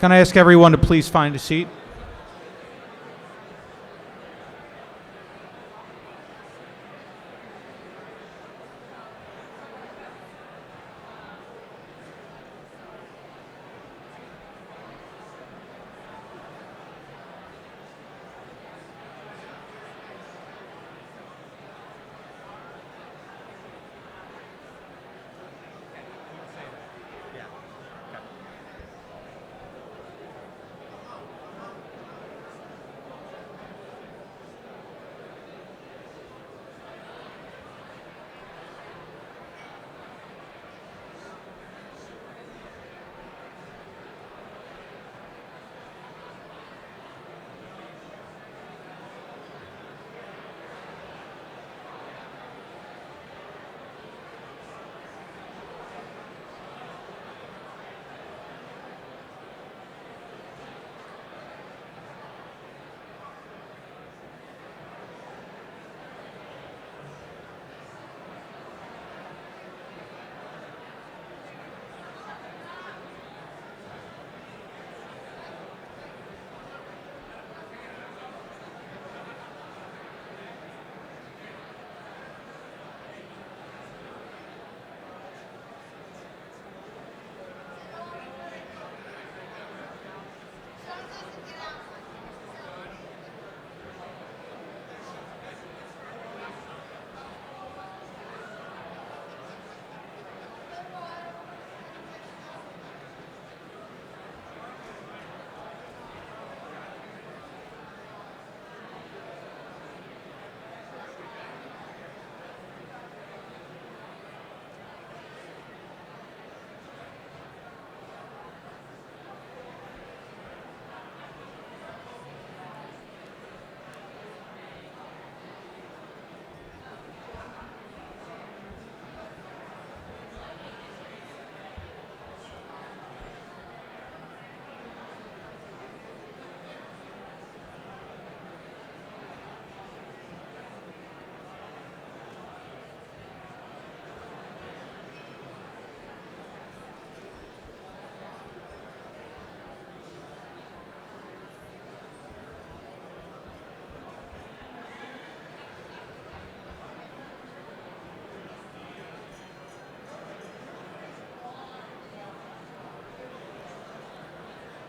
Can I ask everyone to please find a seat?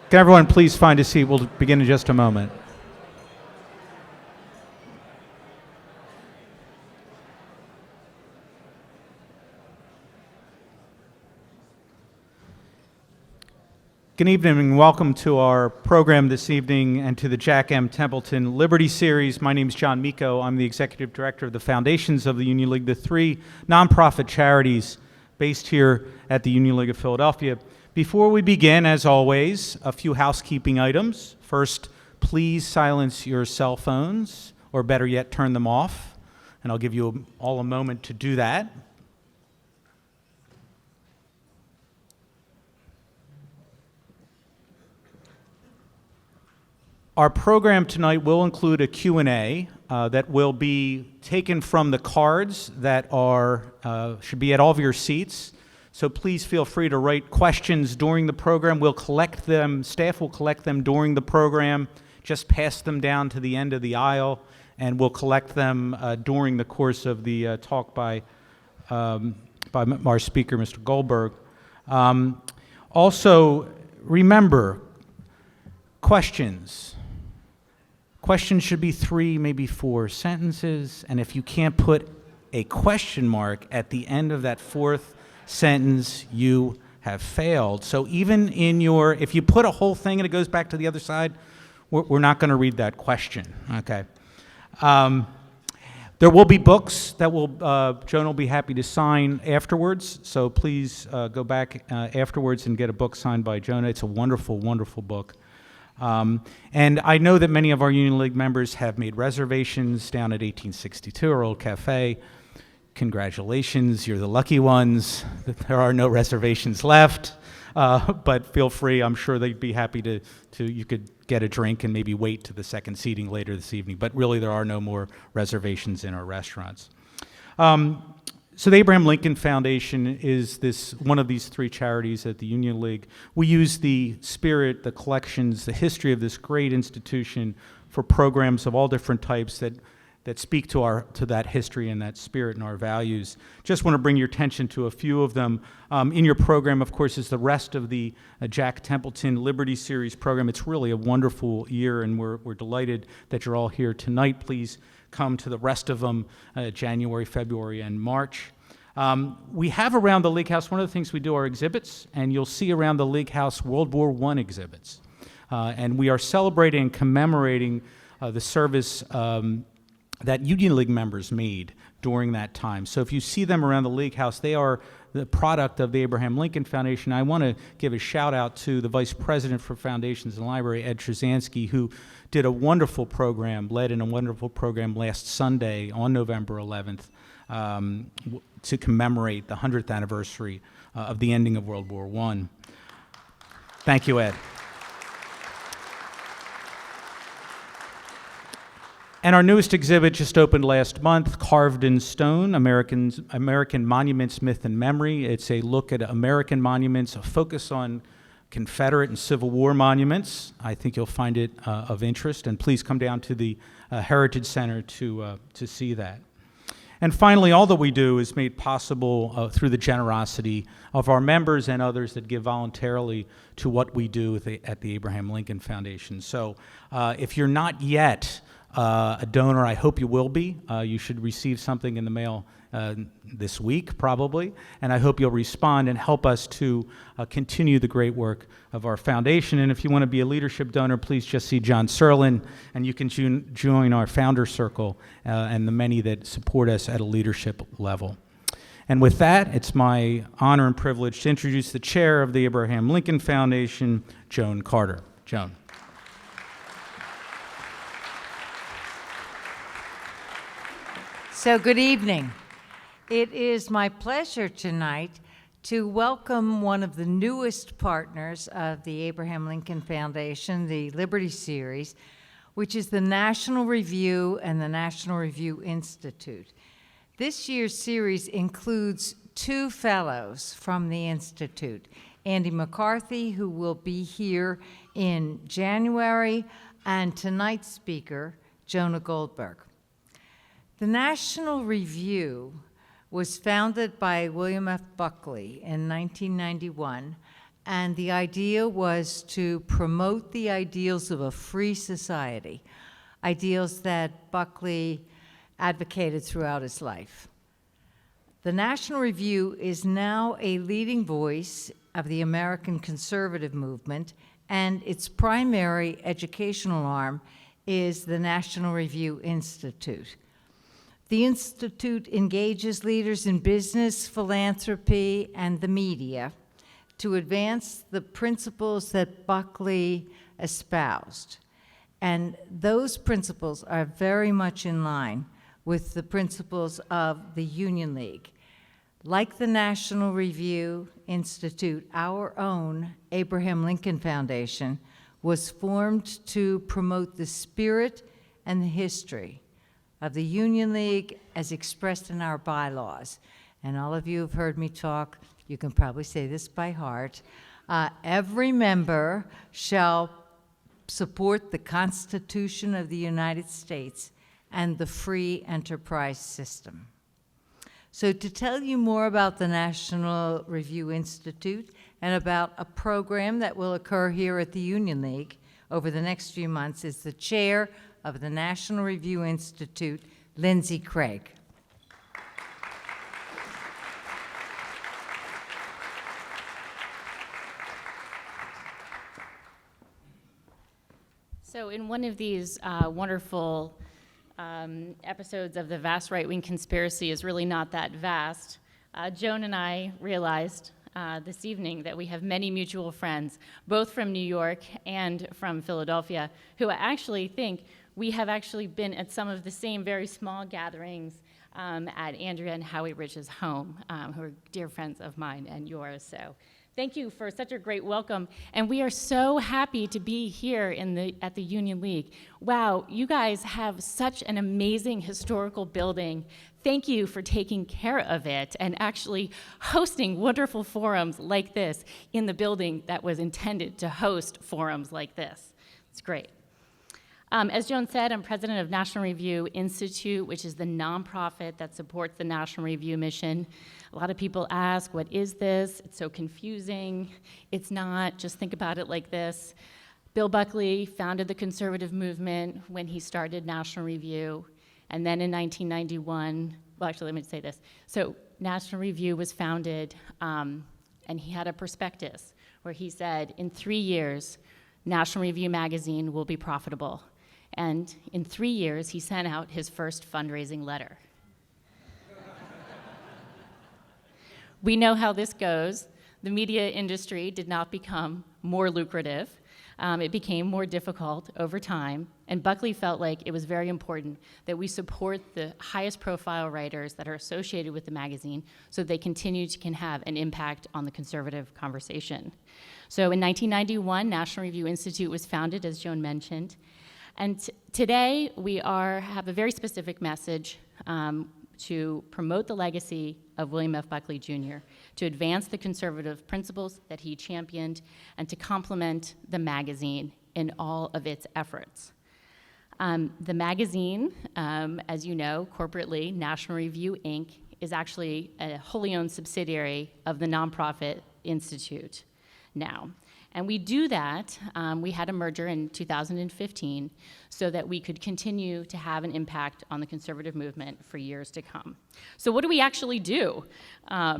Can everyone please find a seat? We'll begin in just a moment. Good evening and welcome to our program this evening and to the Jack M. Templeton Liberty Series. My name is John Miko. I'm the Executive Director of the Foundations of the Union League, the three nonprofit charities based here at the Union League of Philadelphia. Before we begin, as always, a few housekeeping items. First, please silence your cell phones, or better yet, turn them off. And I'll give you all a moment to do that. Our program tonight will include a Q&A that will be taken from the cards that should be at all of your seats. So please feel free to write questions during the program. We'll collect them, staff will collect them during the program. Just pass them down to the end of the aisle, and we'll collect them during the course of the talk by our speaker, Mr. Goldberg. Also, remember, questions. Questions should be 3, maybe 4 sentences, and if you can't put a question mark at the end of that 4th sentence, you have failed. So even if you put a whole thing and it goes back to the other side, we're not going to read that question, okay? There will be books that Jonah will be happy to sign afterwards, so please go back afterwards and get a book signed by Jonah. It's a wonderful, wonderful book. And I know that many of our Union League members have made reservations down at 1862, our old cafe. Congratulations, you're the lucky ones. There are no reservations left, but feel free. I'm sure they'd be happy you could get a drink and maybe wait to the second seating later this evening. But really, there are no more reservations in our restaurants. So the Abraham Lincoln Foundation is one of these three charities at the Union League. We use the spirit, the collections, the history of this great institution for programs of all different types that speak to that history and that spirit and our values. Just want to bring your attention to a few of them. In your program, of course, is the rest of the Jack Templeton Liberty Series program. It's really a wonderful year, and we're delighted that you're all here tonight. Please come to the rest of them, January, February, and March. We have around the League House, one of the things we do are exhibits, and you'll see around the League House World War I exhibits. And we are celebrating and commemorating the service that Union League members made during that time. So if you see them around the League House, they are the product of the Abraham Lincoln Foundation. I want to give a shout out to the Vice President for Foundations and Library, Ed Trzanski, who did a wonderful program, led in a wonderful program last Sunday on November 11th to commemorate the 100th anniversary of the ending of World War I. Thank you, Ed. And our newest exhibit just opened last month, Carved in Stone, American Monuments, Myth, and Memory. It's a look at American monuments, a focus on Confederate and Civil War monuments. I think you'll find it of interest, and please come down to the Heritage Center to see that. And finally, all that we do is made possible through the generosity of our members and others that give voluntarily to what we do at the Abraham Lincoln Foundation. So if you're not yet a donor, I hope you will be. You should receive something in the mail this week, probably, and I hope you'll respond and help us to continue the great work of our foundation. And if you want to be a leadership donor, please just see John Serlin, and you can join our founder circle and the many that support us at a leadership level. And with that, it's my honor and privilege to introduce the chair of the Abraham Lincoln Foundation, Joan Carter. Joan. So good evening. It is my pleasure tonight to welcome one of the newest partners of the Abraham Lincoln Foundation, the Liberty Series, which is the National Review and the National Review Institute. This year's series includes two fellows from the Institute, Andy McCarthy, who will be here in January, and tonight's speaker, Jonah Goldberg. The National Review was founded by William F. Buckley in 1991, and the idea was to promote the ideals of a free society, ideals that Buckley advocated throughout his life. The National Review is now a leading voice of the American conservative movement, and its primary educational arm is the National Review Institute. The Institute engages leaders in business, philanthropy, and the media to advance the principles that Buckley espoused. And those principles are very much in line with the principles of the Union League. Like the National Review Institute, our own Abraham Lincoln Foundation was formed to promote the spirit and the history of the Union League as expressed in our bylaws. And all of you have heard me talk, you can probably say this by heart. Every member shall support the Constitution of the United States and the free enterprise system. So to tell you more about the National Review Institute and about a program that will occur here at the Union League over the next few months is the chair of the National Review Institute, Lindsay Craig. So in one of these wonderful episodes of the vast right-wing conspiracy is really not that vast, Joan and I realized this evening that we have many mutual friends, both from New York and from Philadelphia, who I actually think we have actually been at some of the same very small gatherings at Andrea and Howie Rich's home, who are dear friends of mine and yours. So Thank you for such a great welcome. And we are so happy to be here at the Union League. Wow, you guys have such an amazing historical building. Thank you for taking care of it and actually hosting wonderful forums like this in the building that was intended to host forums like this. It's great. As Joan said, I'm president of National Review Institute, which is the nonprofit that supports the National Review mission. A lot of people ask, what is this? It's so confusing. It's not. Just think about it like this. Bill Buckley founded the conservative movement when he started National Review. And then in 1991, well, actually, let me say this. So National Review was founded, and he had a prospectus where he said, in 3 years, National Review magazine will be profitable. And in 3 years, he sent out his first fundraising letter. We know how this goes. The media industry did not become more lucrative. It became more difficult over time, and Buckley felt like it was very important that we support the highest profile writers that are associated with the magazine so they can have an impact on the conservative conversation. So in 1991, National Review Institute was founded, as Joan mentioned, and today we have a very specific message to promote the legacy of William F. Buckley Jr., to advance the conservative principles that he championed, and to complement the magazine in all of its efforts. The magazine, as you know, corporately, National Review, Inc., is actually a wholly owned subsidiary of the nonprofit Institute now. And we do that, we had a merger in 2015 so that we could continue to have an impact on the conservative movement for years to come. So what do we actually do,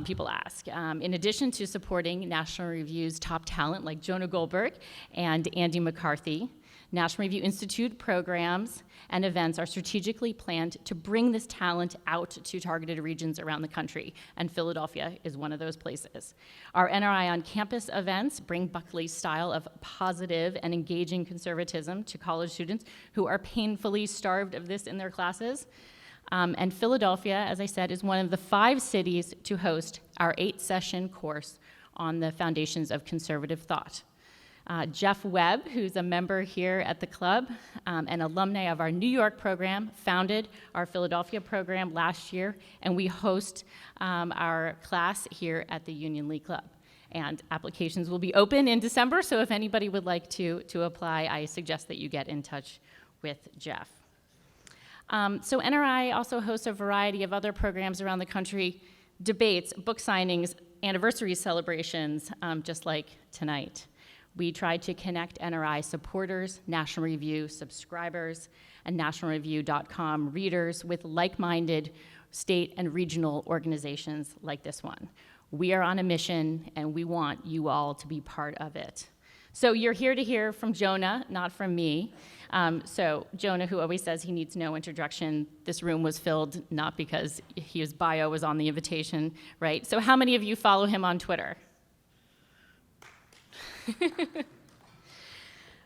people ask. In addition to supporting National Review's top talent like Jonah Goldberg and Andy McCarthy, National Review Institute programs and events are strategically planned to bring this talent out to targeted regions around the country, and Philadelphia is one of those places. Our NRI on campus events bring Buckley's style of positive and engaging conservatism to college students who are painfully starved of this in their classes. And Philadelphia, as I said, is one of the 5 cities to host our 8-session course on the foundations of conservative thought. Jeff Webb, who's a member here at the club, an alumni of our New York program, founded our Philadelphia program last year, and we host our class here at the Union League Club. And applications will be open in December, so if anybody would like to apply, I suggest that you get in touch with Jeff. So NRI also hosts a variety of other programs around the country, debates, book signings, anniversary celebrations, just like tonight. We try to connect NRI supporters, National Review subscribers, and nationalreview.com readers with like-minded state and regional organizations like this one. We are on a mission, and we want you all to be part of it. So you're here to hear from Jonah, not from me. So Jonah, who always says he needs no introduction, this room was filled not because his bio was on the invitation, right? So how many of you follow him on Twitter?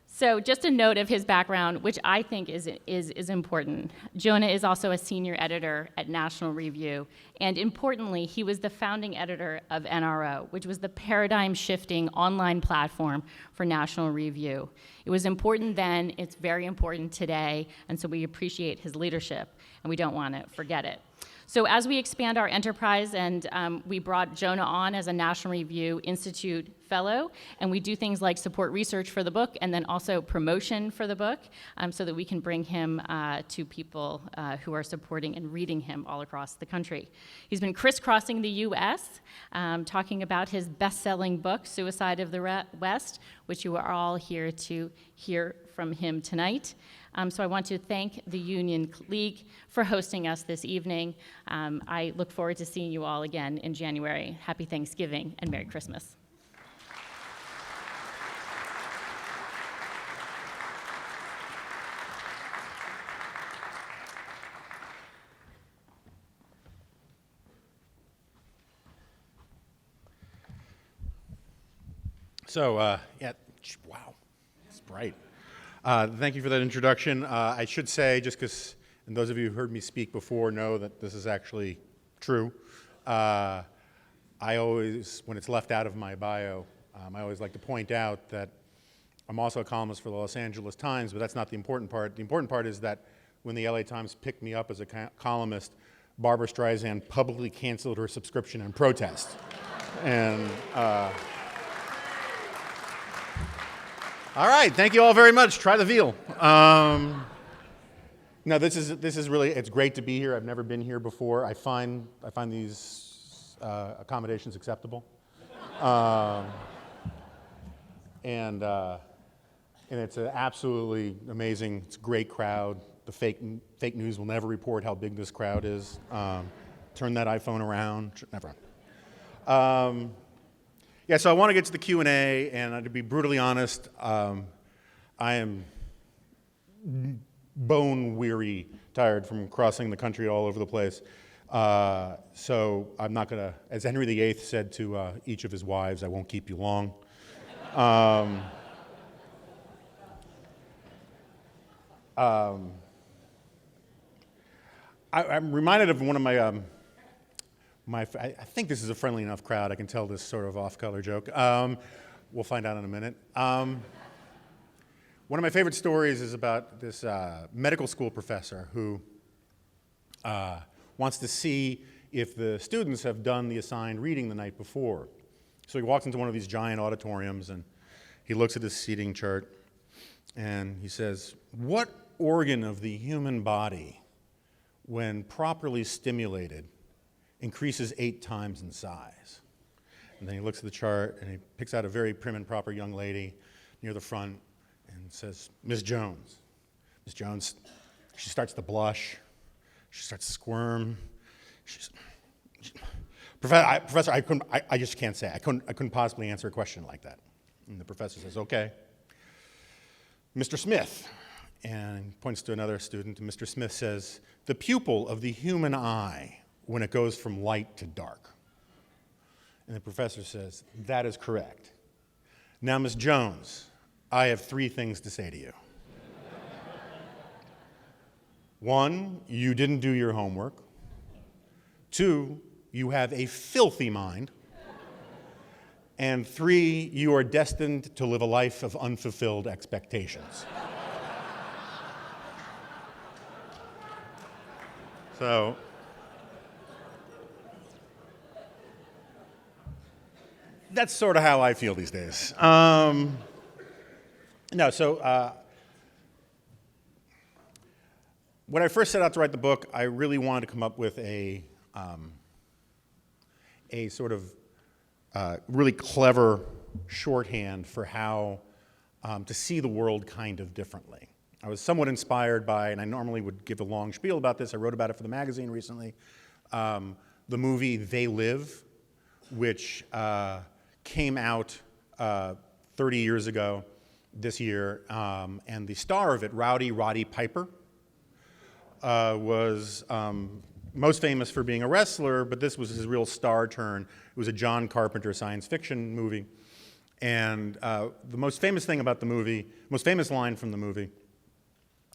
So just a note of his background, which I think is important. Jonah is also a senior editor at National Review, and importantly, he was the founding editor of NRO, which was the paradigm-shifting online platform for National Review. It was important then, it's very important today, and so we appreciate his leadership, and we don't want to forget it. So as we expand our enterprise, and we brought Jonah on as a National Review Institute Fellow, and we do things like support research for the book and then also promotion for the book so that we can bring him to people who are supporting and reading him all across the country. He's been crisscrossing the U.S., talking about his best-selling book, Suicide of the West, which you are all here to hear from him tonight. So I want to thank the Union League for hosting us this evening. I look forward to seeing you all again in January. Happy Thanksgiving and Merry Christmas. So, yeah, wow, it's bright. Thank you for that introduction. I should say, just because, and those of you who heard me speak before know that this is actually true, I always, when it's left out of my bio, I always like to point out that I'm also a columnist for the Los Angeles Times, but that's not the important part. The important part is that when the LA Times picked me up as a columnist, Barbra Streisand publicly canceled her subscription in protest. And all right, thank you all very much. Try the veal. No, this is really, it's great to be here. I've never been here before. I find these accommodations acceptable. And it's an absolutely amazing, it's a great crowd. The fake news will never report how big this crowd is. Turn that iPhone around, never. Yeah, so I want to get to the Q&A, and to be brutally honest, I am bone-weary, tired from crossing the country all over the place. So I'm not going to, as Henry VIII said to each of his wives, I won't keep you long. I'm reminded of one of my, I think this is a friendly enough crowd. I can tell this sort of off-color joke. We'll find out in a minute. One of my favorite stories is about this medical school professor who wants to see if the students have done the assigned reading the night before. So he walks into one of these giant auditoriums and he looks at his seating chart and he says, "What organ of the human body, when properly stimulated, increases 8 times in size?" And then he looks at the chart and he picks out a very prim and proper young lady near the front and says, "Miss Jones." Miss Jones, she starts to blush. She starts to squirm. Professor, I just can't say. I couldn't possibly answer a question like that. And the professor says, "Okay. Mr. Smith," and points to another student, and Mr. Smith says, "The pupil of the human eye when it goes from light to dark." And the professor says, "That is correct. Now, Miss Jones, I have 3 things to say to you. 1, you didn't do your homework. 2, you have a filthy mind. And 3, you are destined to live a life of unfulfilled expectations." So, that's sort of how I feel these days. When I first set out to write the book, I really wanted to come up with a sort of really clever shorthand for how to see the world kind of differently. I was somewhat inspired by, and I normally would give a long spiel about this, I wrote about it for the magazine recently, the movie They Live, which came out 30 years ago this year, and the star of it, Roddy Piper, was most famous for being a wrestler, but this was his real star turn. It was a John Carpenter science fiction movie, and the most famous thing about the movie, most famous line from the movie,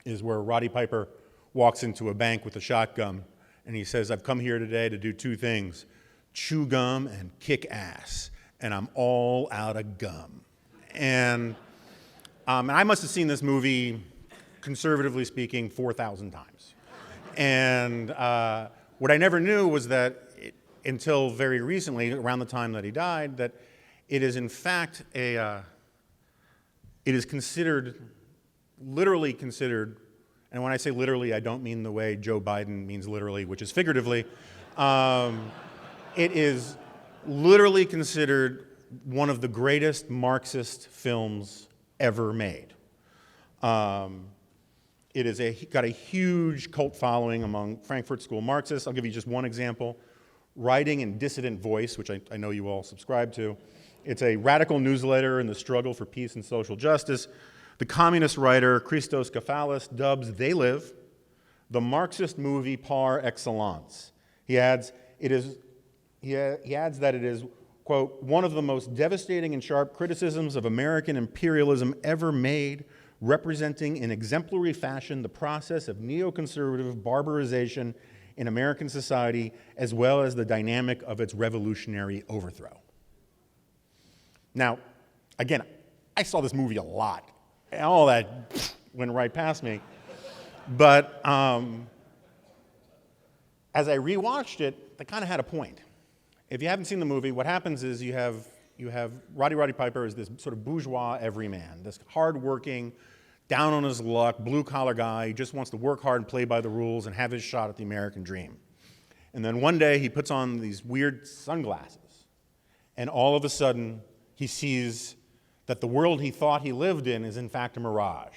is where Roddy Piper walks into a bank with a shotgun, and he says, "I've come here today to do 2 things, chew gum and kick ass, and I'm all out of gum." And I must have seen this movie, conservatively speaking, 4,000 times. And what I never knew was that, until very recently, around the time that he died, that it is in fact it is considered, literally considered, and when I say literally, I don't mean the way Joe Biden means literally, which is figuratively. It is literally considered one of the greatest Marxist films ever made. It is got a huge cult following among Frankfurt School Marxists. I'll give you just one example. Writing in Dissident Voice, which I know you all subscribe to. It's a radical newsletter in the struggle for peace and social justice. The communist writer Christos Kafalis dubs They Live the Marxist movie par excellence. He adds that it is, quote, "one of the most devastating and sharp criticisms of American imperialism ever made, representing in exemplary fashion the process of neoconservative barbarization in American society, as well as the dynamic of its revolutionary overthrow. Now, again, I saw this movie a lot, and all that went right past me. But as I rewatched it, they kind of had a point. If you haven't seen the movie, what happens is you have Roddy Piper as this sort of bourgeois everyman, this hardworking, down on his luck, blue-collar guy. He just wants to work hard and play by the rules and have his shot at the American dream. And then one day he puts on these weird sunglasses, and all of a sudden he sees that the world he thought he lived in is in fact a mirage.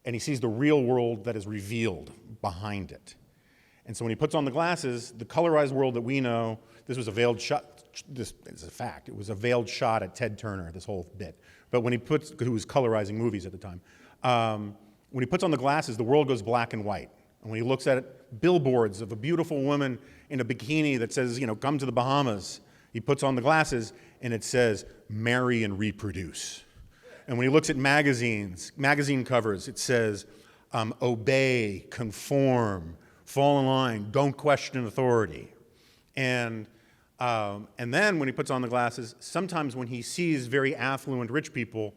And he sees the real world that is revealed behind it. And so when he puts on the glasses, the colorized world that we know, this was a veiled shot, this is a fact, it was a veiled shot at Ted Turner, this whole bit. But when he who was colorizing movies at the time, when he puts on the glasses, the world goes black and white. And when he looks at it, billboards of a beautiful woman in a bikini that says, come to the Bahamas, he puts on the glasses and it says, marry and reproduce. And when he looks at magazine covers, it says, obey, conform, fall in line, don't question authority. And then when he puts on the glasses, sometimes when he sees very affluent rich people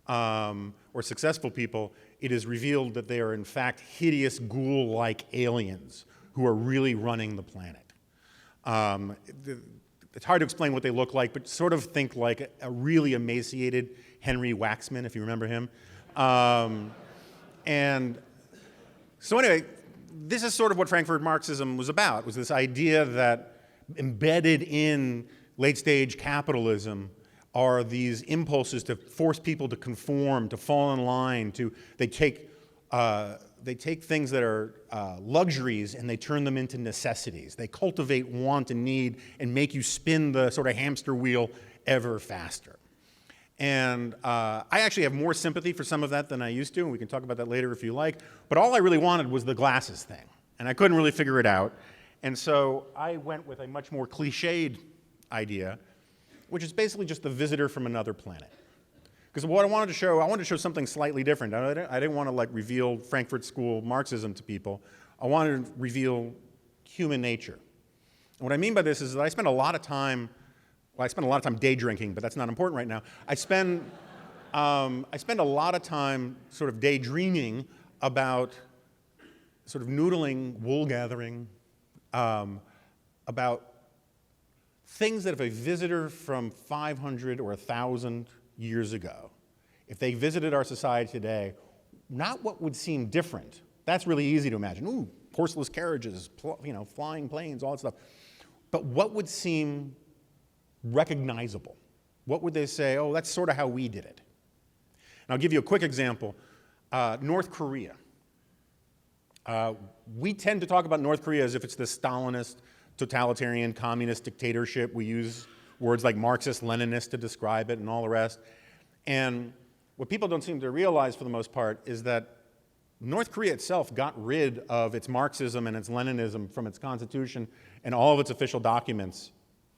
or successful people, it is revealed that they are in fact hideous ghoul-like aliens who are really running the planet. It's hard to explain what they look like, but sort of think like a really emaciated Henry Waxman, if you remember him. And so anyway, this is sort of what Frankfurt Marxism was about, was this idea that embedded in late-stage capitalism are these impulses to force people to conform, to fall in line, they take things that are luxuries and they turn them into necessities. They cultivate want and need and make you spin the sort of hamster wheel ever faster. And I actually have more sympathy for some of that than I used to, and we can talk about that later if you like. But all I really wanted was the glasses thing, and I couldn't really figure it out. And so I went with a much more cliched idea, which is basically just the visitor from another planet. Because what I wanted to show something slightly different. I didn't want to reveal Frankfurt School Marxism to people. I wanted to reveal human nature. And what I mean by this is that I spend a lot of time day drinking, but that's not important right now. I spend a lot of time sort of daydreaming about sort of noodling, wool gathering, about things that if a visitor from 500 or 1,000 years ago, if they visited our society today, not what would seem different. That's really easy to imagine. Ooh, horseless carriages, flying planes, all that stuff. But what would seem recognizable? What would they say, oh, that's sort of how we did it? And I'll give you a quick example. North Korea. We tend to talk about North Korea as if it's this Stalinist, totalitarian, communist dictatorship. We use words like Marxist, Leninist to describe it and all the rest. And what people don't seem to realize for the most part is that North Korea itself got rid of its Marxism and its Leninism from its constitution and all of its official documents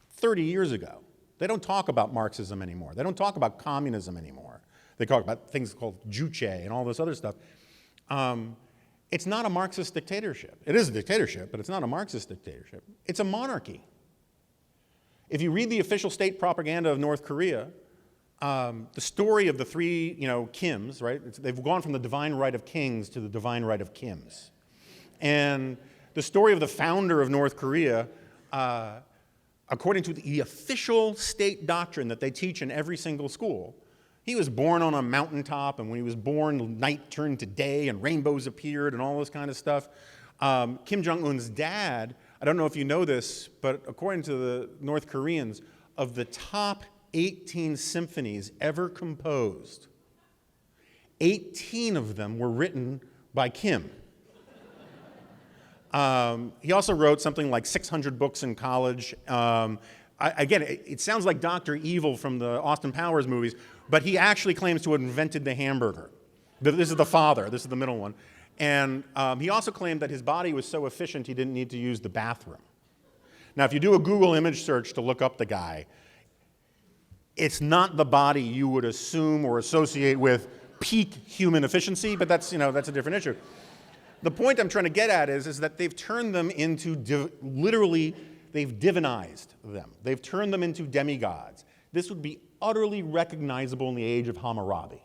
30 years ago. They don't talk about Marxism anymore. They don't talk about communism anymore. They talk about things called juche and all this other stuff. It's not a Marxist dictatorship. It is a dictatorship, but it's not a Marxist dictatorship. It's a monarchy. If you read the official state propaganda of North Korea, the story of the three, Kims, right? They've gone from the divine right of kings to the divine right of Kims. And the story of the founder of North Korea, according to the official state doctrine that they teach in every single school, he was born on a mountaintop, and when he was born, night turned to day, and rainbows appeared, and all this kind of stuff. Kim Jong-un's dad, I don't know if you know this, but according to the North Koreans, of the top 18 symphonies ever composed, 18 of them were written by Kim. He also wrote something like 600 books in college. Again, it sounds like Dr. Evil from the Austin Powers movies, but he actually claims to have invented the hamburger. This is the father, this is the middle one. And he also claimed that his body was so efficient he didn't need to use the bathroom. Now, if you do a Google image search to look up the guy, it's not the body you would assume or associate with peak human efficiency, but that's a different issue. The point I'm trying to get at is that they've turned them into, literally, they've divinized them. They've turned them into demigods. This would be utterly recognizable in the age of Hammurabi.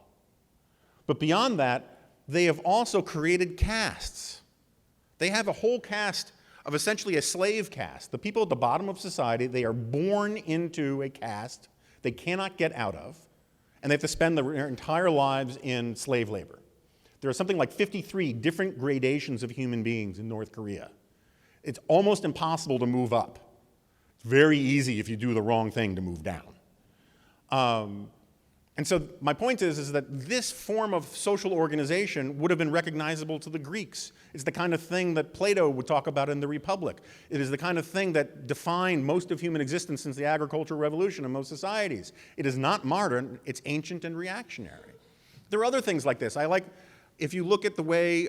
But beyond that, they have also created castes. They have a whole caste of essentially a slave caste. The people at the bottom of society, they are born into a caste they cannot get out of, and they have to spend their entire lives in slave labor. There are something like 53 different gradations of human beings in North Korea. It's almost impossible to move up. It's very easy if you do the wrong thing to move down. And so my point is that this form of social organization would have been recognizable to the Greeks. It's the kind of thing that Plato would talk about in the Republic. It is the kind of thing that defined most of human existence since the agricultural revolution in most societies. It is not modern, it's ancient and reactionary. There are other things like this. If you look at the way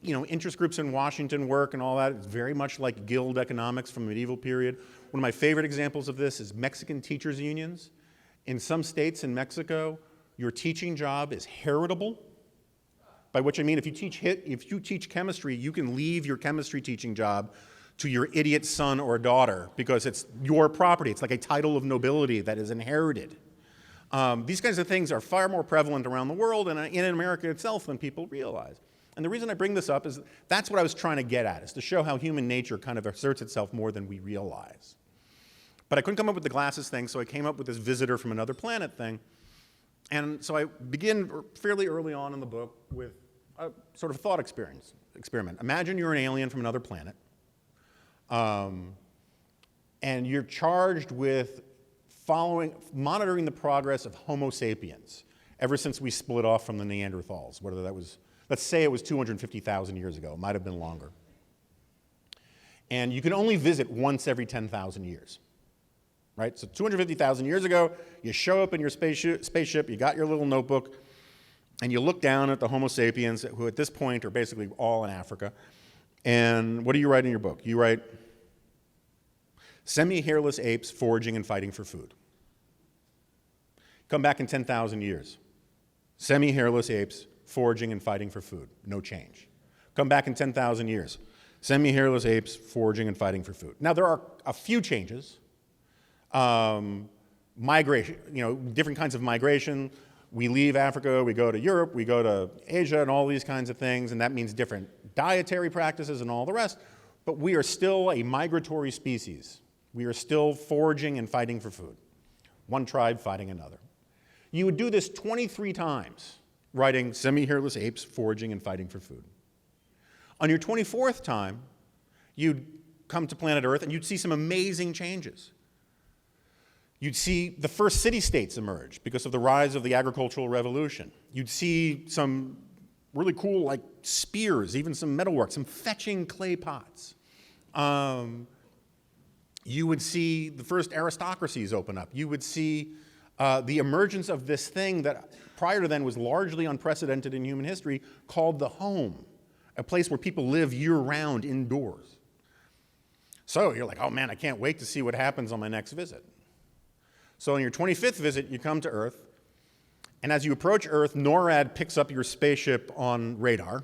interest groups in Washington work and all that, it's very much like guild economics from the medieval period. One of my favorite examples of this is Mexican teachers' unions. In some states in Mexico, your teaching job is heritable, by which I mean if you teach chemistry, you can leave your chemistry teaching job to your idiot son or daughter because it's your property. It's like a title of nobility that is inherited. These kinds of things are far more prevalent around the world and in America itself than people realize. And the reason I bring this up is that's what I was trying to get at, is to show how human nature kind of asserts itself more than we realize. But I couldn't come up with the glasses thing, so I came up with this visitor from another planet thing. And so I begin fairly early on in the book with a sort of thought experiment. Imagine you're an alien from another planet, and you're charged with monitoring the progress of Homo sapiens ever since we split off from the Neanderthals, whether that was, let's say it was 250,000 years ago. It might have been longer. And you can only visit once every 10,000 years. Right? So 250,000 years ago, you show up in your spaceship, you got your little notebook, and you look down at the Homo sapiens, who at this point are basically all in Africa. And what do you write in your book? You write, semi-hairless apes foraging and fighting for food. Come back in 10,000 years. Semi-hairless apes foraging and fighting for food. No change. Come back in 10,000 years. Semi-hairless apes foraging and fighting for food. Now, there are a few changes. Migration, different kinds of migration. We leave Africa, we go to Europe, we go to Asia, and all these kinds of things, and that means different dietary practices and all the rest. But we are still a migratory species. We are still foraging and fighting for food. One tribe fighting another. You would do this 23 times, writing semi-hairless apes foraging and fighting for food. On your 24th time, you'd come to planet Earth and you'd see some amazing changes. You'd see the first city-states emerge because of the rise of the agricultural revolution. You'd see some really cool, like, spears, even some metalwork, some fetching clay pots. You would see the first aristocracies open up. You would see the emergence of this thing that prior to then was largely unprecedented in human history called the home, a place where people live year-round indoors. So you're like, oh man, I can't wait to see what happens on my next visit. So on your 25th visit, you come to Earth, and as you approach Earth, NORAD picks up your spaceship on radar,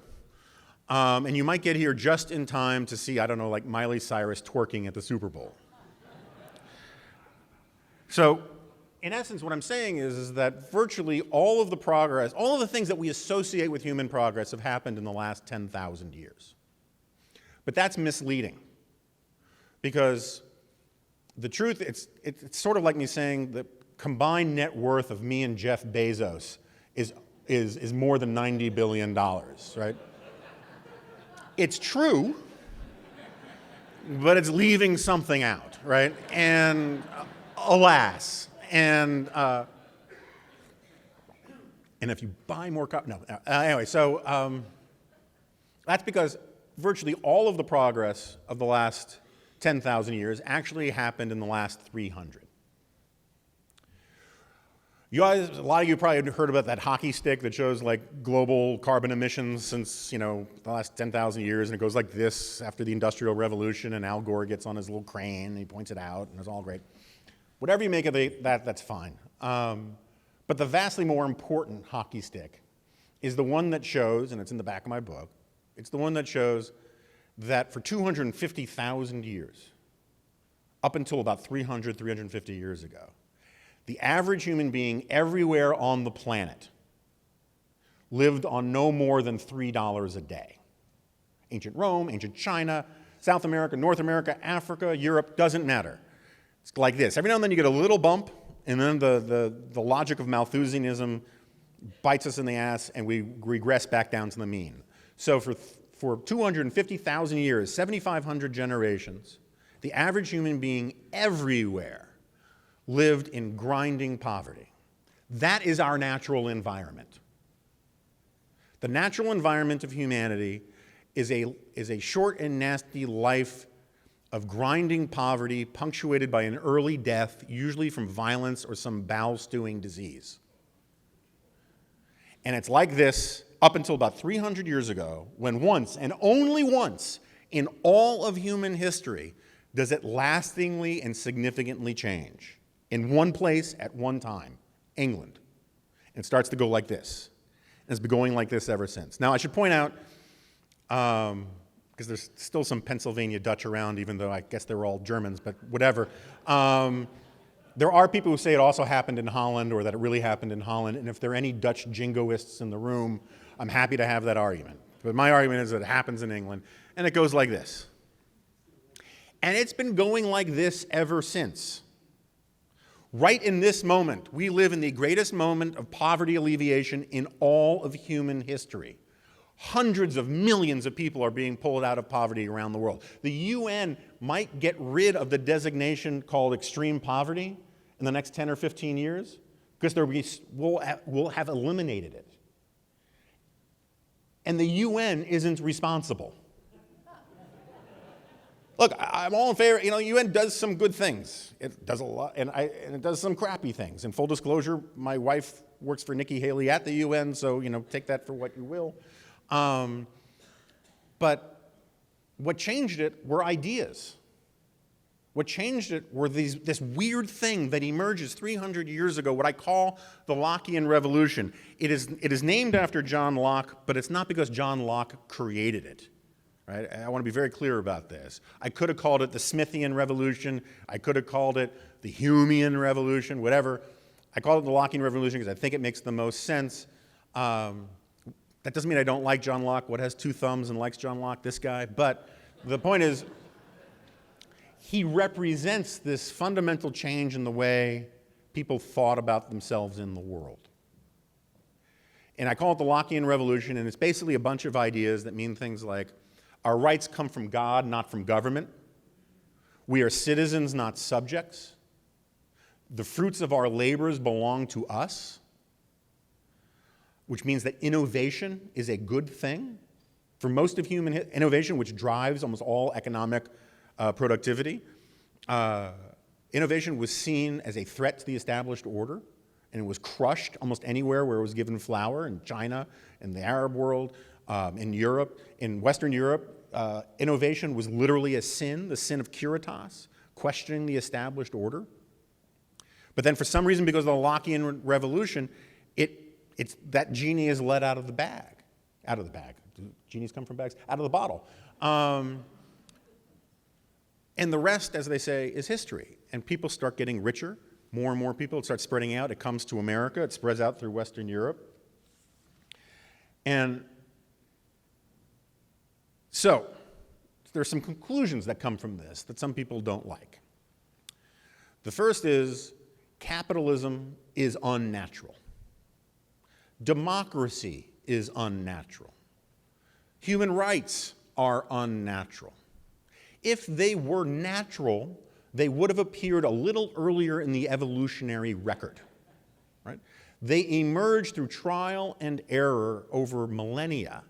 and you might get here just in time to see, I don't know, like Miley Cyrus twerking at the Super Bowl. So, in essence, what I'm saying is that virtually all of the progress, all of the things that we associate with human progress have happened in the last 10,000 years. But that's misleading, because the truth, it's sort of like me saying the combined net worth of me and Jeff Bezos is more than $90 billion, right? It's true, but it's leaving something out, right? And alas, and if you buy more anyway, so that's because virtually all of the progress of the last 10,000 years actually happened in the last 300. You guys, a lot of you probably heard about that hockey stick that shows like global carbon emissions since, the last 10,000 years, and it goes like this after the Industrial Revolution, and Al Gore gets on his little crane, and he points it out, and it's all great. Whatever you make of that, that's fine. But the vastly more important hockey stick is the one that shows, and it's in the back of my book, It's the one that shows that for 250,000 years, up until about 350 years ago, the average human being everywhere on the planet lived on no more than $3 a day. Ancient Rome, ancient China, South America, North America, Africa, Europe, doesn't matter. It's like this. Every now and then you get a little bump, and then the logic of Malthusianism bites us in the ass, and we regress back down to the mean. So for 250,000 years, 7,500 generations, the average human being everywhere lived in grinding poverty. That is our natural environment. The natural environment of humanity is a short and nasty life of grinding poverty punctuated by an early death, usually from violence or some bowel-stewing disease. And it's like this up until about 300 years ago, when once, and only once, in all of human history, does it lastingly and significantly change. In one place at one time, England. And it starts to go like this. And it's been going like this ever since. Now, I should point out, because there's still some Pennsylvania Dutch around, even though I guess they were all Germans, but whatever. There are people who say it also happened in Holland, or that it really happened in Holland, and if there are any Dutch jingoists in the room, I'm happy to have that argument. But my argument is that it happens in England, and it goes like this. And it's been going like this ever since. Right in this moment, we live in the greatest moment of poverty alleviation in all of human history. Hundreds of millions of people are being pulled out of poverty around the world. The UN might get rid of the designation called extreme poverty in the next 10 or 15 years because we'll have eliminated it. And the UN isn't responsible. Look, I'm all in favor. You know, UN does some good things. It does a lot, and it does some crappy things. In full disclosure, my wife works for Nikki Haley at the UN, so take that for what you will. But what changed it were ideas. What changed it were this weird thing that emerges 300 years ago, what I call the Lockean Revolution. It is named after John Locke, but it's not because John Locke created it. Right? I want to be very clear about this. I could have called it the Smithian Revolution. I could have called it the Humean Revolution, whatever. I call it the Lockean Revolution because I think it makes the most sense. That doesn't mean I don't like John Locke. What has two thumbs and likes John Locke? This guy. But the point is, he represents this fundamental change in the way people thought about themselves in the world. And I call it the Lockean Revolution, and it's basically a bunch of ideas that mean things like, our rights come from God, not from government. We are citizens, not subjects. The fruits of our labors belong to us, which means that innovation is a good thing. For most of human innovation, which drives almost all economic productivity, innovation was seen as a threat to the established order, and it was crushed almost anywhere where it was given flour, in China, in the Arab world, in Europe. In Western Europe, innovation was literally a sin, the sin of curitas, questioning the established order. But then for some reason, because of the Lockean Revolution, it's that genie is let out of the bag. Out of the bag. Do genies come from bags? Out of the bottle. And the rest, as they say, is history. And people start getting richer. More and more people. It starts spreading out. It comes to America. It spreads out through Western Europe. And so there are some conclusions that come from this that some people don't like. The first is capitalism is unnatural. Democracy is unnatural. Human rights are unnatural. If they were natural, they would have appeared a little earlier in the evolutionary record. Right? They emerge through trial and error over millennia,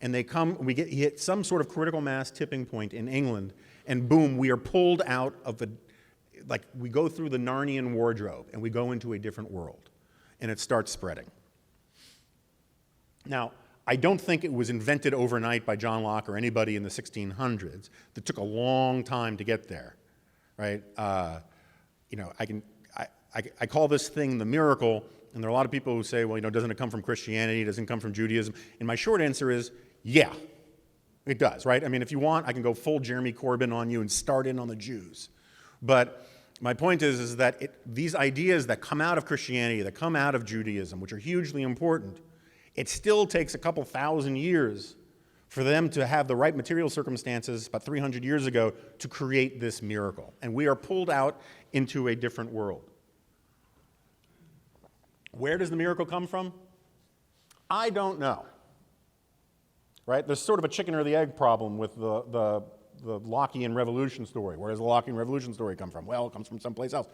and we hit some sort of critical mass tipping point in England, and boom, we are pulled out of we go through the Narnian wardrobe, and we go into a different world, and it starts spreading. Now, I don't think it was invented overnight by John Locke or anybody in the 1600s. It took a long time to get there, right? I call this thing the miracle, and there are a lot of people who say, well, doesn't it come from Christianity? Doesn't it come from Judaism? And my short answer is, yeah, It does, right? I mean, if you want, I can go full Jeremy Corbyn on you and start in on the Jews. But my point is that these ideas that come out of Christianity, that come out of Judaism, which are hugely important, it still takes a couple thousand years for them to have the right material circumstances about 300 years ago to create this miracle. And we are pulled out into a different world. Where does the miracle come from? I don't know. Right? There's sort of a chicken or the egg problem with the Lockean Revolution story. Where does the Lockean Revolution story come from? Well, it comes from someplace else.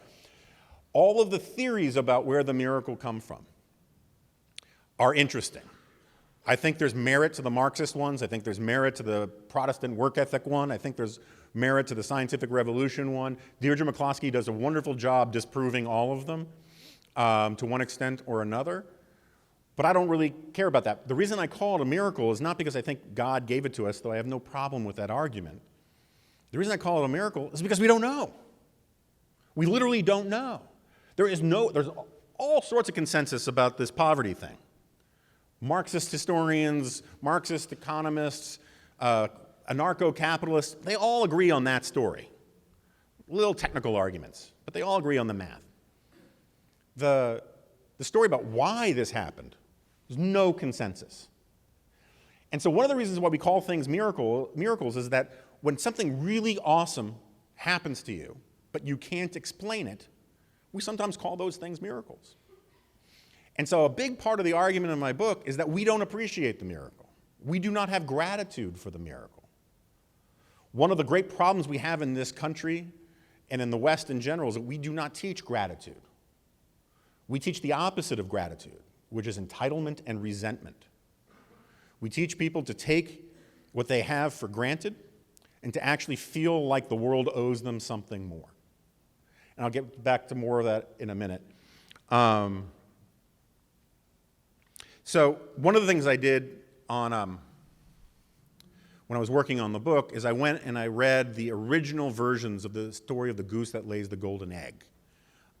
All of the theories about where the miracle comes from are interesting. I think there's merit to the Marxist ones. I think there's merit to the Protestant work ethic one. I think there's merit to the scientific revolution one. Deirdre McCloskey does a wonderful job disproving all of them to one extent or another. But I don't really care about that. The reason I call it a miracle is not because I think God gave it to us, though I have no problem with that argument. The reason I call it a miracle is because we don't know. We literally don't know. There's all sorts of consensus about this poverty thing. Marxist historians, Marxist economists, anarcho-capitalists, they all agree on that story. Little technical arguments, but they all agree on the math. The story about why this happened, there's no consensus. And so one of the reasons why we call things miracles is that when something really awesome happens to you, but you can't explain it, we sometimes call those things miracles. And so a big part of the argument in my book is that we don't appreciate the miracle. We do not have gratitude for the miracle. One of the great problems we have in this country and in the West in general is that we do not teach gratitude. We teach the opposite of gratitude, which is entitlement and resentment. We teach people to take what they have for granted and to actually feel like the world owes them something more. And I'll get back to more of that in a minute. So one of the things I did when I was working on the book is I went and I read the original versions of the story of the goose that lays the golden egg.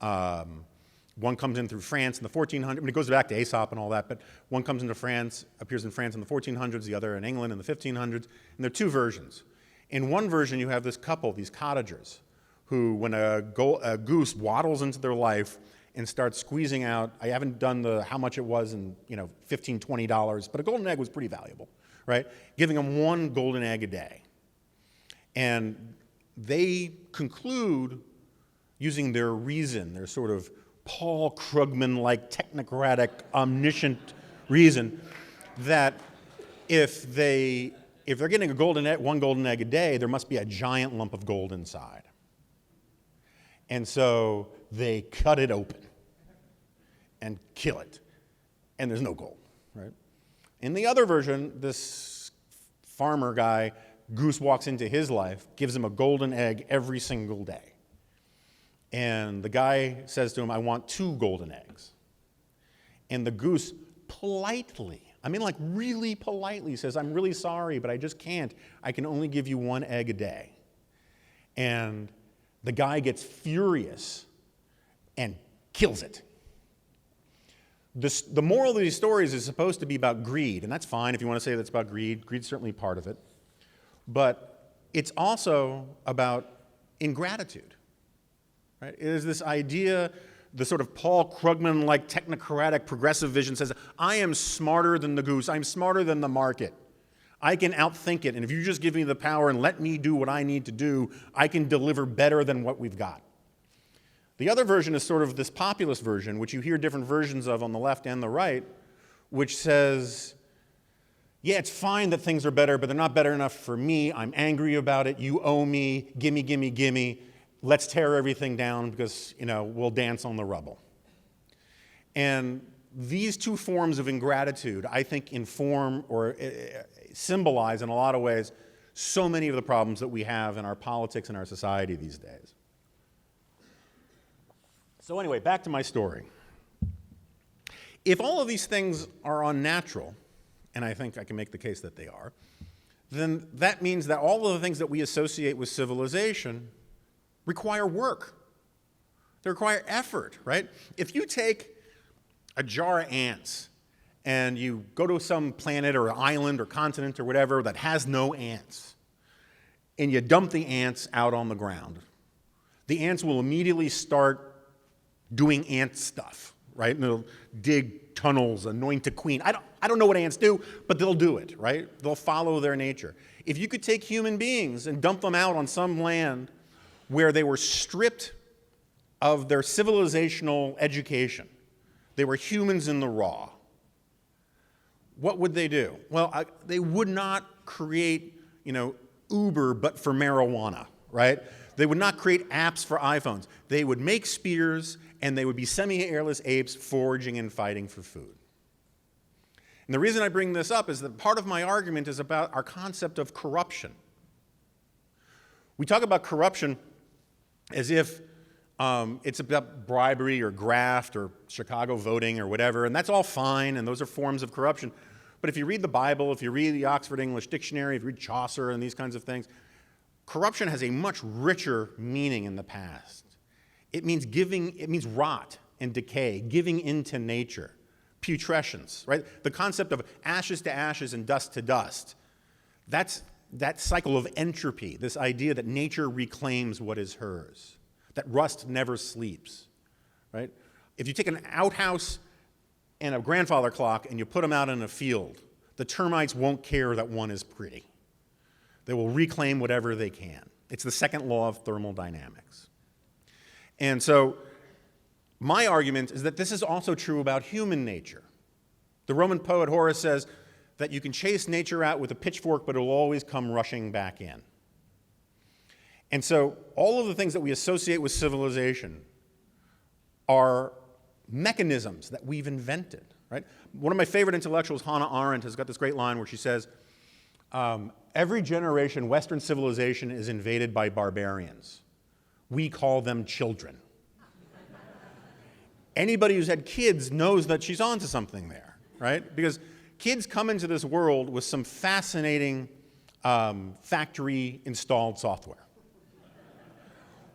One comes in through France in the 1400s. I mean, it goes back to Aesop and all that, but one comes into France, appears in France in the 1400s, the other in England in the 1500s, and there are two versions. In one version, you have this couple, these cottagers, who, when a goose waddles into their life and starts squeezing out, I haven't done how much it was in, $15, $20, but a golden egg was pretty valuable, right? Giving them one golden egg a day. And they conclude, using their reason, their sort of Paul Krugman-like technocratic, omniscient reason, that if they're getting one golden egg a day, there must be a giant lump of gold inside. And so they cut it open and kill it, and there's no gold, right? In the other version, this farmer guy, goose walks into his life, gives him a golden egg every single day. And the guy says to him, I want 2 golden eggs. And the goose politely, really politely says, I'm really sorry, but I just can't. I can only give you 1 egg a day. And the guy gets furious and kills it. The moral of these stories is supposed to be about greed, and that's fine if you want to say that's about greed. Greed's certainly part of it. But it's also about ingratitude. Right? It is this idea, the sort of Paul Krugman-like technocratic progressive vision says, I am smarter than the goose. I'm smarter than the market. I can outthink it, and if you just give me the power and let me do what I need to do, I can deliver better than what we've got. The other version is sort of this populist version, which you hear different versions of on the left and the right, which says, yeah, it's fine that things are better, but they're not better enough for me. I'm angry about it. You owe me. Gimme, gimme, gimme. Let's tear everything down because, we'll dance on the rubble. And these two forms of ingratitude, I think, inform or symbolize in a lot of ways so many of the problems that we have in our politics and our society these days. So anyway, back to my story. If all of these things are unnatural, and I think I can make the case that they are, then that means that all of the things that we associate with civilization require work. They require effort, right? If you take a jar of ants and you go to some planet or island or continent or whatever that has no ants, and you dump the ants out on the ground, the ants will immediately start doing ant stuff, right? And they'll dig tunnels, anoint a queen. I don't know what ants do, but they'll do it, right? They'll follow their nature. If you could take human beings and dump them out on some land where they were stripped of their civilizational education, they were humans in the raw, what would they do? Well, they would not create, Uber, but for marijuana, right? They would not create apps for iPhones. They would make spears, and they would be semi-airless apes foraging and fighting for food. And the reason I bring this up is that part of my argument is about our concept of corruption. We talk about corruption as if it's about bribery or graft or Chicago voting or whatever, and that's all fine, and those are forms of corruption. But if you read the Bible, if you read the Oxford English Dictionary, if you read Chaucer and these kinds of things, corruption has a much richer meaning in the past. It means rot and decay, giving into nature, putrescence, right? The concept of ashes to ashes and dust to dust. That's that cycle of entropy, this idea that nature reclaims what is hers, that rust never sleeps, right? If you take an outhouse and a grandfather clock and you put them out in a field, the termites won't care that one is pretty. They will reclaim whatever they can. It's the second law of thermodynamics. And so my argument is that this is also true about human nature. The Roman poet Horace says that you can chase nature out with a pitchfork, but it will always come rushing back in. And so all of the things that we associate with civilization are mechanisms that we've invented, right? One of my favorite intellectuals, Hannah Arendt, has got this great line where she says, every generation, Western civilization is invaded by barbarians. We call them children. Anybody who's had kids knows that she's onto something there, right? Because kids come into this world with some fascinating factory-installed software.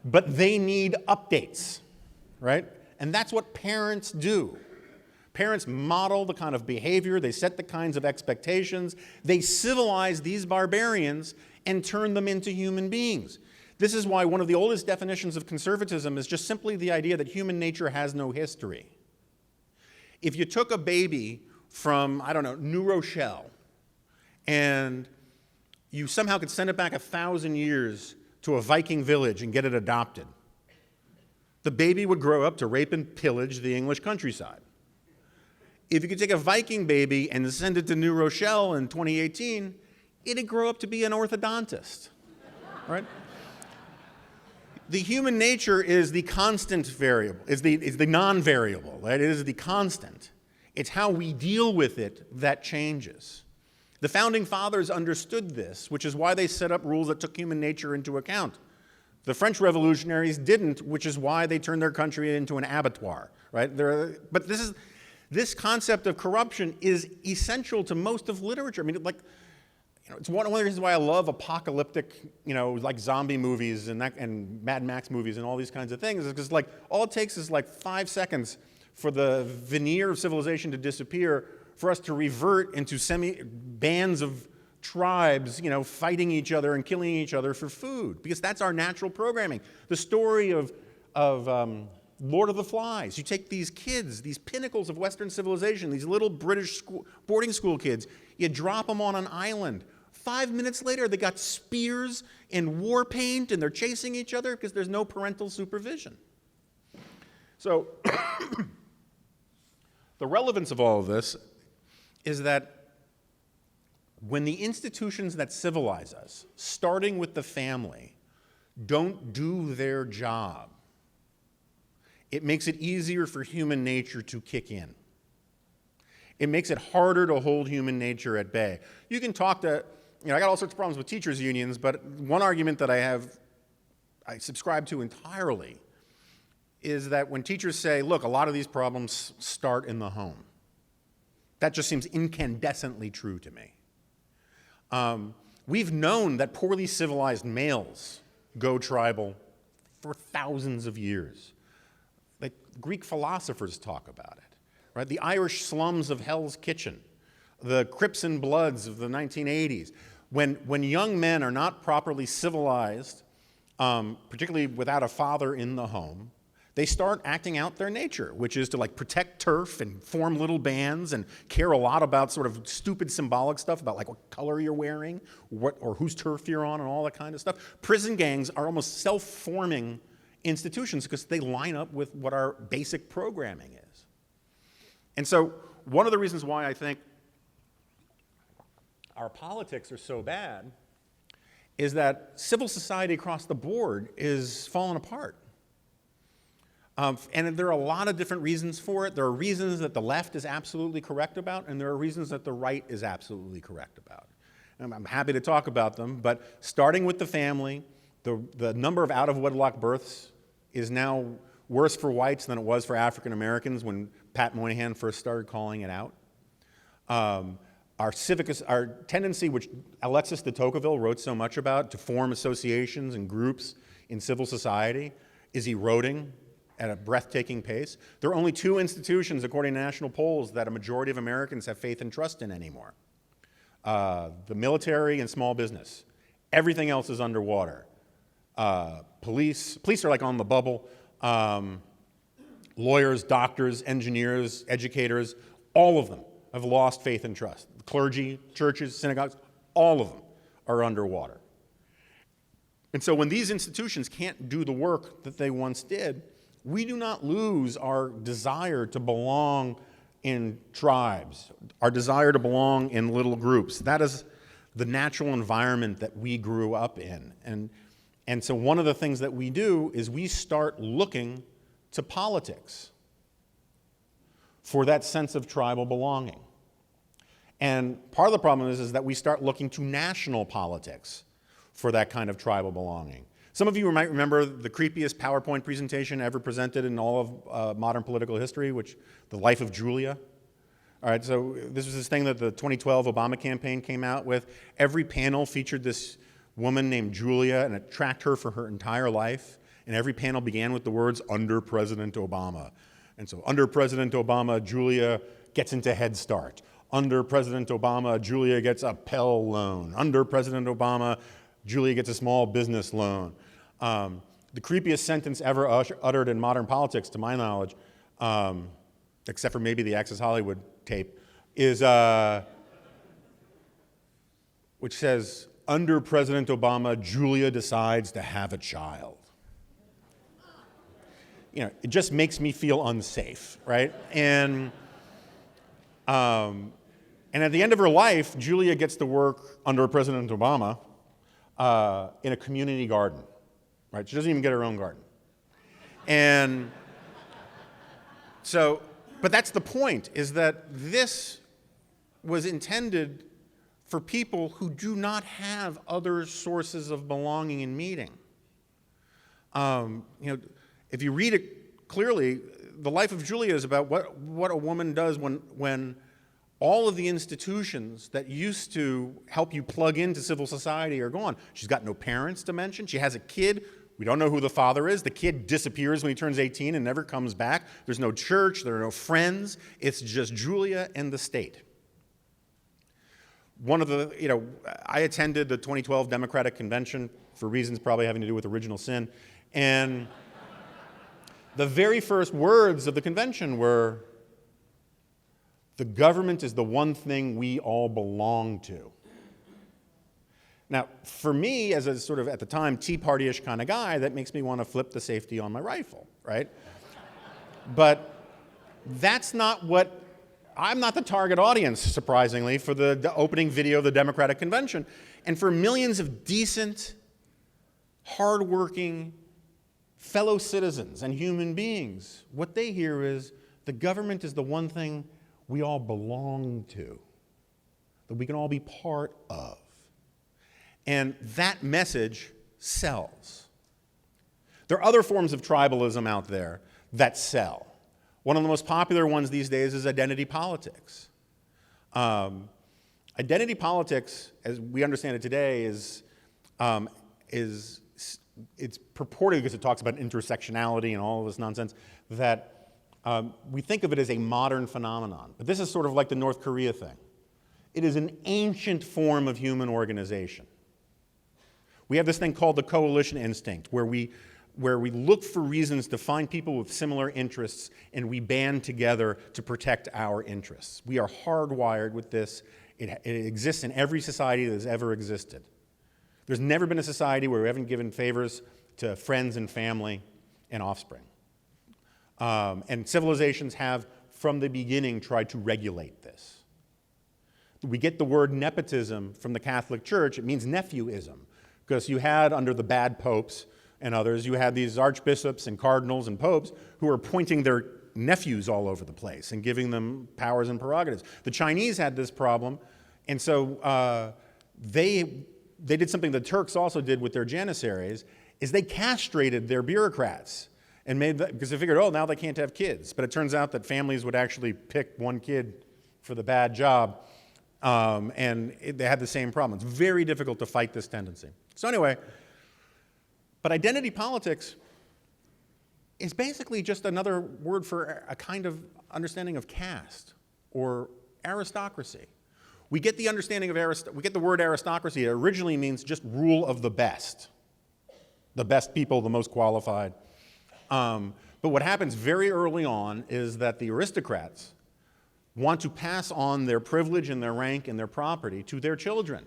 But they need updates, right? And that's what parents do. Parents model the kind of behavior, they set the kinds of expectations, they civilize these barbarians and turn them into human beings. This is why one of the oldest definitions of conservatism is just simply the idea that human nature has no history. If you took a baby from, New Rochelle, and you somehow could send it back 1,000 years to a Viking village and get it adopted, the baby would grow up to rape and pillage the English countryside. If you could take a Viking baby and send it to New Rochelle in 2018, it'd grow up to be an orthodontist, right? The human nature is the constant variable, is the non-variable, right? It is the constant. It's how we deal with it that changes. The Founding Fathers understood this, which is why they set up rules that took human nature into account. The French revolutionaries didn't, which is why they turned their country into an abattoir, right? But this concept of corruption is essential to most of literature. I mean, it's one of the reasons why I love apocalyptic, like zombie movies and Mad Max movies and all these kinds of things, is because all it takes is 5 seconds for the veneer of civilization to disappear, for us to revert into bands of tribes, fighting each other and killing each other for food, because that's our natural programming. The story of Lord of the Flies. You take these kids, these pinnacles of Western civilization, these little British boarding school kids, you drop them on an island. 5 minutes later, they got spears and war paint, and they're chasing each other because there's no parental supervision. So the relevance of all of this is that when the institutions that civilize us, starting with the family, don't do their job, it makes it easier for human nature to kick in. It makes it harder to hold human nature at bay. You can talk to, I got all sorts of problems with teachers' unions, but one argument that I subscribe to entirely is that when teachers say, look, a lot of these problems start in the home. That just seems incandescently true to me. We've known that poorly civilized males go tribal for thousands of years. Greek philosophers talk about it, right? The Irish slums of Hell's Kitchen, the Crips and Bloods of the 1980s. When young men are not properly civilized, particularly without a father in the home, they start acting out their nature, which is to like protect turf and form little bands and care a lot about sort of stupid symbolic stuff about like what color you're wearing, or whose turf you're on, and all that kind of stuff. Prison gangs are almost self-forming institutions because they line up with what our basic programming is. And so one of the reasons why I think our politics are so bad is that civil society across the board is falling apart. And there are a lot of different reasons for it. There are reasons that the left is absolutely correct about, and there are reasons that the right is absolutely correct about. And I'm happy to talk about them, but starting with the family, the number of out-of-wedlock births is now worse for whites than it was for African Americans when Pat Moynihan first started calling it out. Our tendency, which Alexis de Tocqueville wrote so much about, to form associations and groups in civil society, is eroding at a breathtaking pace. There are only two institutions, according to national polls, that a majority of Americans have faith and trust in anymore. The military and small business. Everything else is underwater. Police are like on the bubble. Lawyers, doctors, engineers, educators, all of them have lost faith and trust. Clergy, churches, synagogues, all of them are underwater. And so when these institutions can't do the work that they once did, we do not lose our desire to belong in tribes, our desire to belong in little groups. That is the natural environment that we grew up in. And so one of the things that we do is we start looking to politics for that sense of tribal belonging. And part of the problem is that we start looking to national politics for that kind of tribal belonging. Some of you might remember the creepiest PowerPoint presentation ever presented in all of modern political history, the life of Julia. All right, so this was this thing that the 2012 Obama campaign came out with. Every panel featured this woman named Julia, and it tracked her for her entire life. And every panel began with the words, "under President Obama." And so, under President Obama, Julia gets into Head Start. Under President Obama, Julia gets a Pell loan. Under President Obama, Julia gets a small business loan. The creepiest sentence ever uttered in modern politics, to my knowledge, except for maybe the Access Hollywood tape, is which says, "Under President Obama, Julia decides to have a child." You know, it just makes me feel unsafe, right? And at the end of her life, Julia gets to work under President Obama in a community garden, right? She doesn't even get her own garden. And so, but that's the point, is that this was intended for people who do not have other sources of belonging and meaning. If you read it clearly, the life of Julia is about what a woman does when all of the institutions that used to help you plug into civil society are gone. She's got no parents to mention. She has a kid. We don't know who the father is. The kid disappears when he turns 18 and never comes back. There's no church. There are no friends. It's just Julia and the state. I attended the 2012 Democratic Convention for reasons probably having to do with original sin. And the very first words of the convention were, "The government is the one thing we all belong to." Now, for me, as a sort of, at the time, Tea Party-ish kind of guy, that makes me want to flip the safety on my rifle, right? But that's not what, I'm not the target audience, surprisingly, for the opening video of the Democratic Convention. And for millions of decent, hardworking fellow citizens and human beings, what they hear is, the government is the one thing we all belong to, that we can all be part of. And that message sells. There are other forms of tribalism out there that sell. One of the most popular ones these days is identity politics. Identity politics, as we understand it today, it's purported, because it talks about intersectionality and all of this nonsense, that we think of it as a modern phenomenon, but this is sort of like the North Korea thing. It is an ancient form of human organization. We have this thing called the coalition instinct, where we look for reasons to find people with similar interests, and we band together to protect our interests. We are hardwired with this. It exists in every society that has ever existed. There's never been a society where we haven't given favors to friends and family and offspring. And civilizations have, from the beginning, tried to regulate this. We get the word nepotism from the Catholic Church. It means nephewism, because you had, under the bad popes and others, you had these archbishops and cardinals and popes who were appointing their nephews all over the place and giving them powers and prerogatives. The Chinese had this problem, and so they did something the Turks also did with their janissaries, is they castrated their bureaucrats and made that, because they figured, oh, now they can't have kids. But it turns out that families would actually pick one kid for the bad job, they had the same problem. It's very difficult to fight this tendency. So anyway, but identity politics is basically just another word for a kind of understanding of caste or aristocracy. We get the understanding of we get the word aristocracy. It originally means just rule of the best people, the most qualified. But what happens very early on is that the aristocrats want to pass on their privilege and their rank and their property to their children.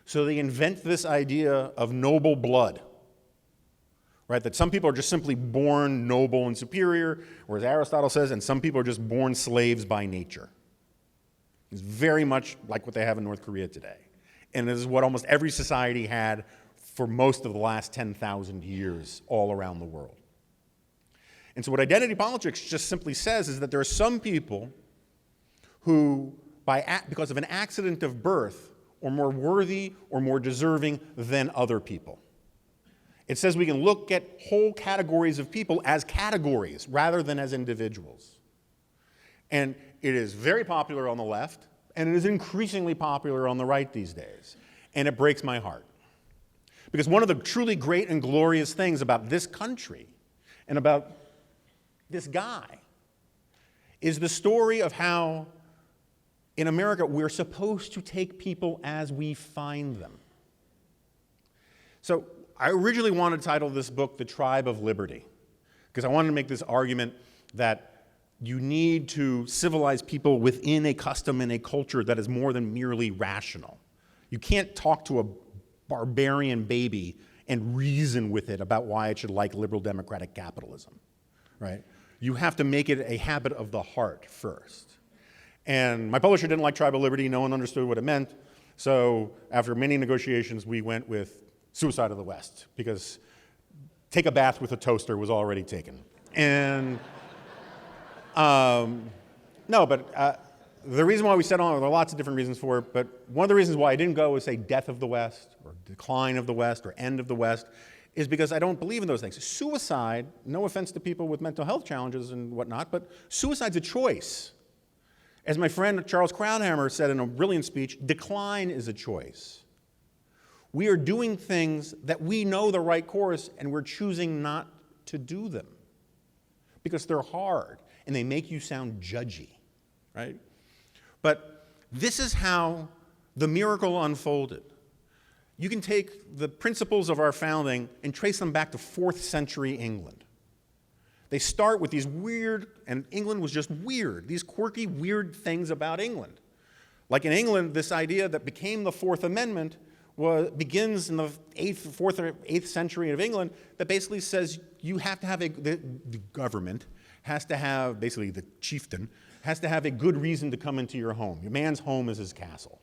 So they invent this idea of noble blood, right? That some people are just simply born noble and superior, or as Aristotle says, and some people are just born slaves by nature. It's very much like what they have in North Korea today. And this is what almost every society had for most of the last 10,000 years all around the world. And so what identity politics just simply says is that there are some people who, because of an accident of birth, are more worthy or more deserving than other people. It says we can look at whole categories of people as categories rather than as individuals. And it is very popular on the left, and it is increasingly popular on the right these days. And it breaks my heart. Because one of the truly great and glorious things about this country and about this guy is the story of how in America we're supposed to take people as we find them. So I originally wanted to title this book The Tribe of Liberty, because I wanted to make this argument that you need to civilize people within a custom and a culture that is more than merely rational. You can't talk to a barbarian baby and reason with it about why it should like liberal democratic capitalism, right? You have to make it a habit of the heart first. And my publisher didn't like Tribe of Liberty. No one understood what it meant. So after many negotiations, we went with Suicide of the West, because take a bath with a toaster was already taken. And the reason why we set on, there are lots of different reasons for it, but one of the reasons why I didn't go is say death of the West, or decline of the West, or end of the West, is because I don't believe in those things. Suicide, no offense to people with mental health challenges and whatnot, but suicide's a choice. As my friend Charles Krauthammer said in a brilliant speech, decline is a choice. We are doing things that we know the right course, and we're choosing not to do them because they're hard and they make you sound judgy, right? But this is how the miracle unfolded. You can take the principles of our founding and trace them back to 4th century England. They start with these weird, and England was just weird, these quirky, weird things about England. Like in England, this idea that became the Fourth Amendment begins in the 4th or 8th century of England, that basically says you have to have the government has to have, basically the chieftain, has to have a good reason to come into your home. Your man's home is his castle.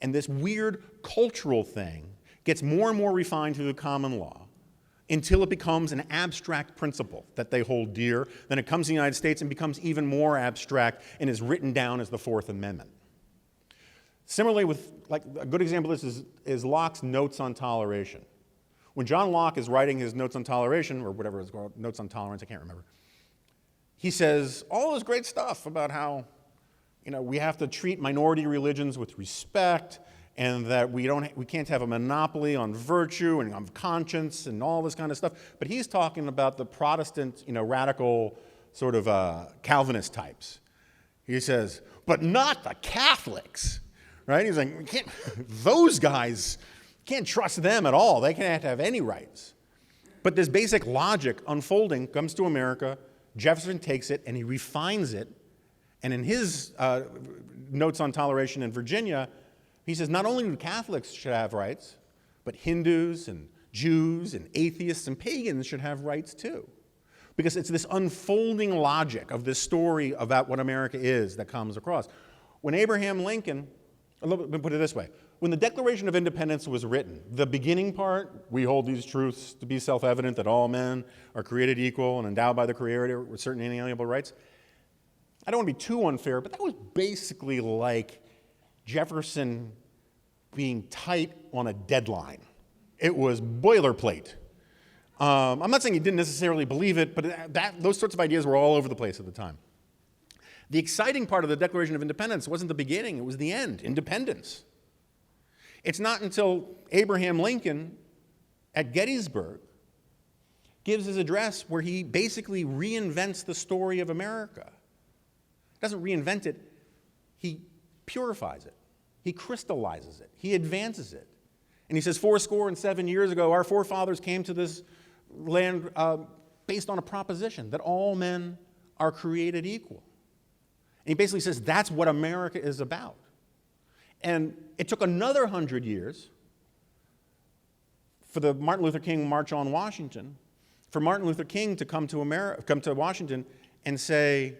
And this weird cultural thing gets more and more refined through the common law until it becomes an abstract principle that they hold dear. Then it comes to the United States and becomes even more abstract and is written down as the Fourth Amendment. Similarly, a good example of this is Locke's Notes on Toleration. When John Locke is writing his Notes on Toleration, or whatever it's called, Notes on Tolerance, I can't remember, he says all this great stuff about how we have to treat minority religions with respect, and that we can't have a monopoly on virtue and on conscience and all this kind of stuff. But he's talking about the Protestant, radical sort of Calvinist types. He says, but not the Catholics, right? He's like, those guys, can't trust them at all. They can't have any rights. But this basic logic unfolding comes to America. Jefferson takes it and he refines it. And in his notes on toleration in Virginia, he says not only do Catholics should have rights, but Hindus and Jews and atheists and pagans should have rights too. Because it's this unfolding logic of this story about what America is that comes across. When Abraham Lincoln, let me put it this way, when the Declaration of Independence was written, the beginning part, we hold these truths to be self-evident that all men are created equal and endowed by the Creator with certain inalienable rights. I don't want to be too unfair, but that was basically like Jefferson being tight on a deadline. It was boilerplate. I'm not saying he didn't necessarily believe it, but those sorts of ideas were all over the place at the time. The exciting part of the Declaration of Independence wasn't the beginning, it was the end, independence. It's not until Abraham Lincoln at Gettysburg gives his address where he basically reinvents the story of America. He doesn't reinvent it, he purifies it, he crystallizes it, he advances it. And he says, 77 years ago, our forefathers came to this land based on a proposition that all men are created equal. And he basically says that's what America is about. And it took another 100 years for the Martin Luther King March on Washington, for Martin Luther King to come to Washington and say,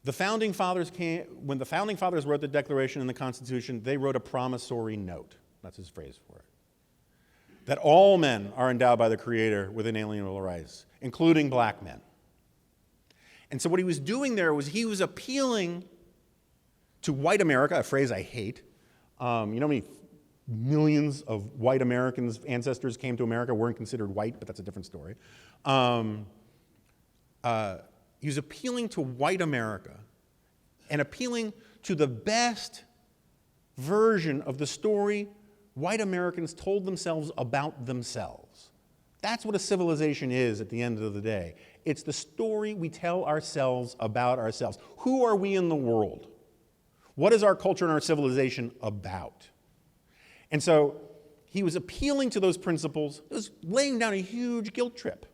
when the Founding Fathers wrote the Declaration and the Constitution, they wrote a promissory note. That's his phrase for it. That all men are endowed by the Creator with inalienable rights, including black men. And so what he was doing there was he was appealing to white America, a phrase I hate. You know how many millions of white Americans' ancestors came to America, weren't considered white, but that's a different story. He was appealing to white America and appealing to the best version of the story white Americans told themselves about themselves. That's what a civilization is at the end of the day. It's the story we tell ourselves about ourselves. Who are we in the world? What is our culture and our civilization about? And so he was appealing to those principles. It was laying down a huge guilt trip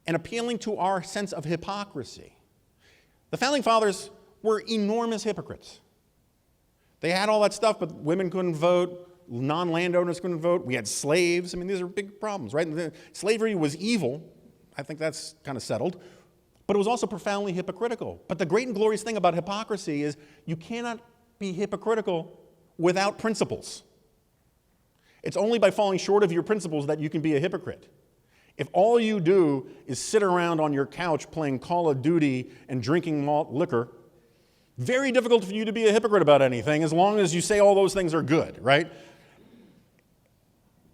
and appealing to our sense of hypocrisy. The Founding Fathers were enormous hypocrites. They had all that stuff, but women couldn't vote, non-landowners couldn't vote, we had slaves. I mean, these are big problems, right? Slavery was evil. I think that's kind of settled. But it was also profoundly hypocritical. But the great and glorious thing about hypocrisy is you cannot be hypocritical without principles. It's only by falling short of your principles that you can be a hypocrite. If all you do is sit around on your couch playing Call of Duty and drinking malt liquor, very difficult for you to be a hypocrite about anything as long as you say all those things are good, right?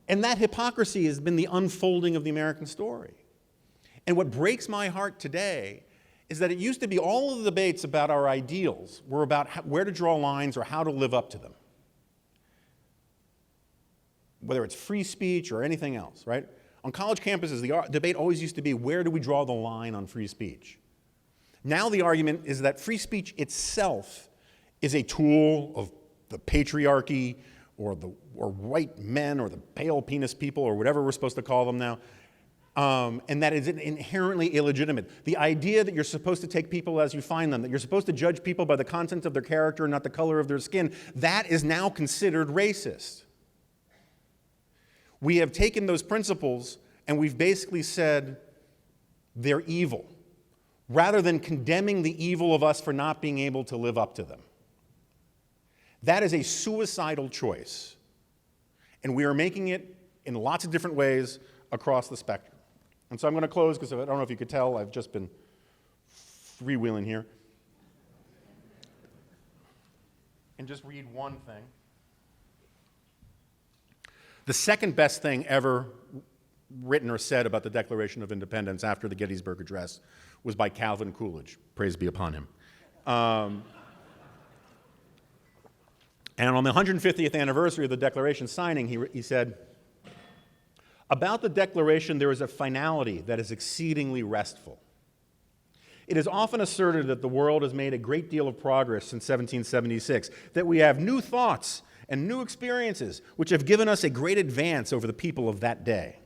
And that hypocrisy has been the unfolding of the American story. And what breaks my heart today is that it used to be all of the debates about our ideals were about where to draw lines or how to live up to them. Whether it's free speech or anything else, right? On college campuses, the debate always used to be, where do we draw the line on free speech? Now the argument is that free speech itself is a tool of the patriarchy or white men or the pale penis people or whatever we're supposed to call them now, and that is inherently illegitimate. The idea that you're supposed to take people as you find them, that you're supposed to judge people by the content of their character and not the color of their skin, that is now considered racist. We have taken those principles and we've basically said they're evil, rather than condemning the evil of us for not being able to live up to them. That is a suicidal choice. And we are making it in lots of different ways across the spectrum. And so I'm going to close because I don't know if you could tell, I've just been freewheeling here. And just read one thing. The second best thing ever written or said about the Declaration of Independence after the Gettysburg Address was by Calvin Coolidge, praise be upon him. And on the 150th anniversary of the Declaration signing, he said, About the Declaration, there is a finality that is exceedingly restful. It is often asserted that the world has made a great deal of progress since 1776, that we have new thoughts and new experiences which have given us a great advance over the people of that day,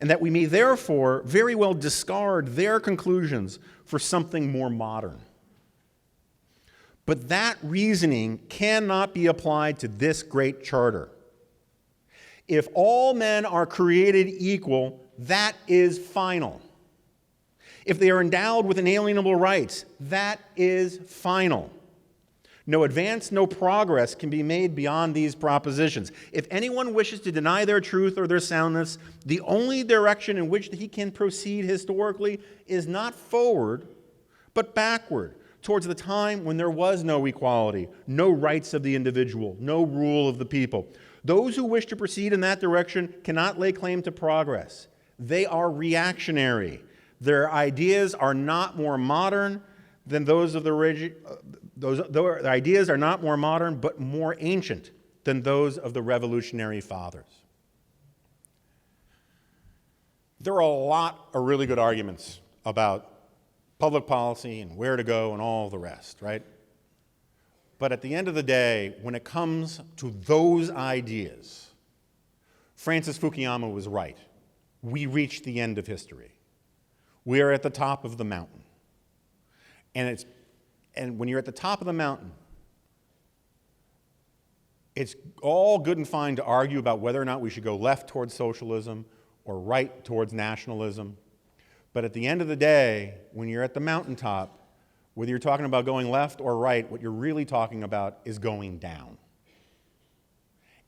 and that we may therefore very well discard their conclusions for something more modern. But that reasoning cannot be applied to this great charter. If all men are created equal, that is final. If they are endowed with inalienable rights, that is final. No advance, no progress can be made beyond these propositions. If anyone wishes to deny their truth or their soundness, the only direction in which he can proceed historically is not forward, but backward, towards the time when there was no equality, no rights of the individual, no rule of the people. Those who wish to proceed in that direction cannot lay claim to progress. They are reactionary. Their ideas are not more modern than those of the their ideas are not more modern, but more ancient than those of the Revolutionary Fathers. There are a lot of really good arguments about public policy and where to go and all the rest, right? But at the end of the day, when it comes to those ideas, Francis Fukuyama was right. We reached the end of history. We are at the top of the mountain. And when you're at the top of the mountain, it's all good and fine to argue about whether or not we should go left towards socialism or right towards nationalism. But at the end of the day, when you're at the mountaintop, whether you're talking about going left or right, what you're really talking about is going down.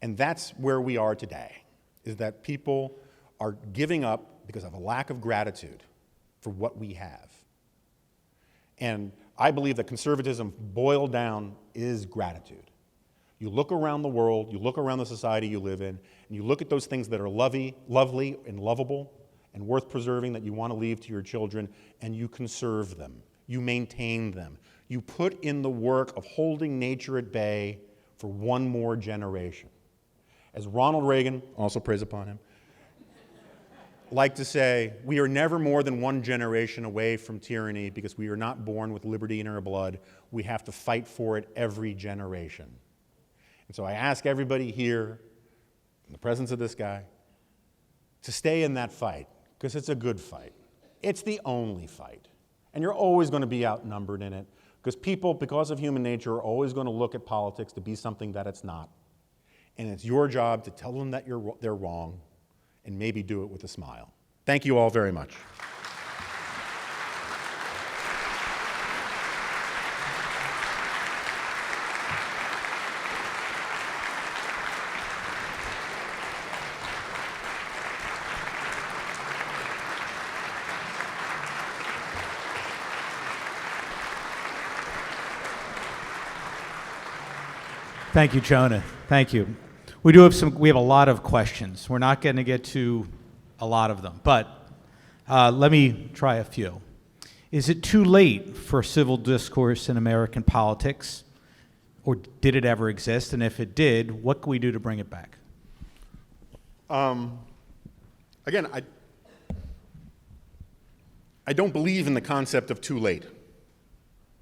And that's where we are today, is that people are giving up because of a lack of gratitude for what we have. And I believe that conservatism, boiled down, is gratitude. You look around the world, you look around the society you live in, and you look at those things that are lovely and lovable and worth preserving that you want to leave to your children, and you conserve them. You maintain them. You put in the work of holding nature at bay for one more generation. As Ronald Reagan, also praise upon him, liked to say, we are never more than one generation away from tyranny because we are not born with liberty in our blood. We have to fight for it every generation. And so I ask everybody here, in the presence of this guy, to stay in that fight, because it's a good fight. It's the only fight. And you're always going to be outnumbered in it, because people, because of human nature, are always going to look at politics to be something that it's not. And it's your job to tell them that they're wrong, and maybe do it with a smile. Thank you all very much. Thank you, Jonah. Thank you. We have a lot of questions. We're not going to get to a lot of them, but let me try a few. Is it too late for civil discourse in American politics, or did it ever exist? And if it did, what can we do to bring it back? Again, I don't believe in the concept of too late.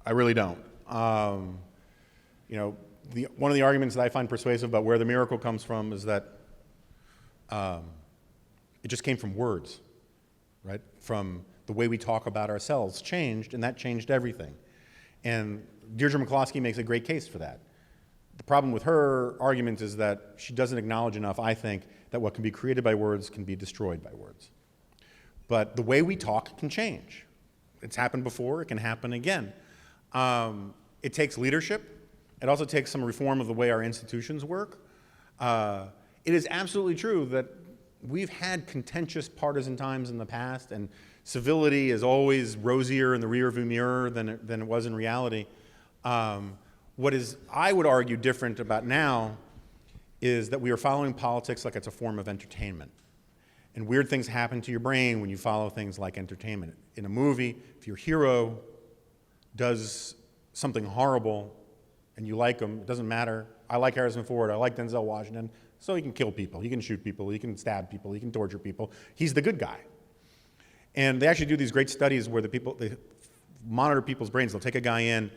I really don't. One of the arguments that I find persuasive about where the miracle comes from is that it just came from words, right? From the way we talk about ourselves changed, and that changed everything. And Deirdre McCloskey makes a great case for that. The problem with her argument is that she doesn't acknowledge enough, I think, that what can be created by words can be destroyed by words. But the way we talk can change. It's happened before, it can happen again. It takes leadership. It also takes some reform of the way our institutions work. It is absolutely true that we've had contentious partisan times in the past, and civility is always rosier in the rearview mirror than it was in reality. What is, I would argue, different about now is that we are following politics like it's a form of entertainment. And weird things happen to your brain when you follow things like entertainment. In a movie, if your hero does something horrible and you like him, it doesn't matter. I like Harrison Ford, I like Denzel Washington, So he can kill people, he can shoot people, he can stab people, he can torture people. He's the good guy. And they actually do these great studies where they monitor people's brains. They'll take a guy in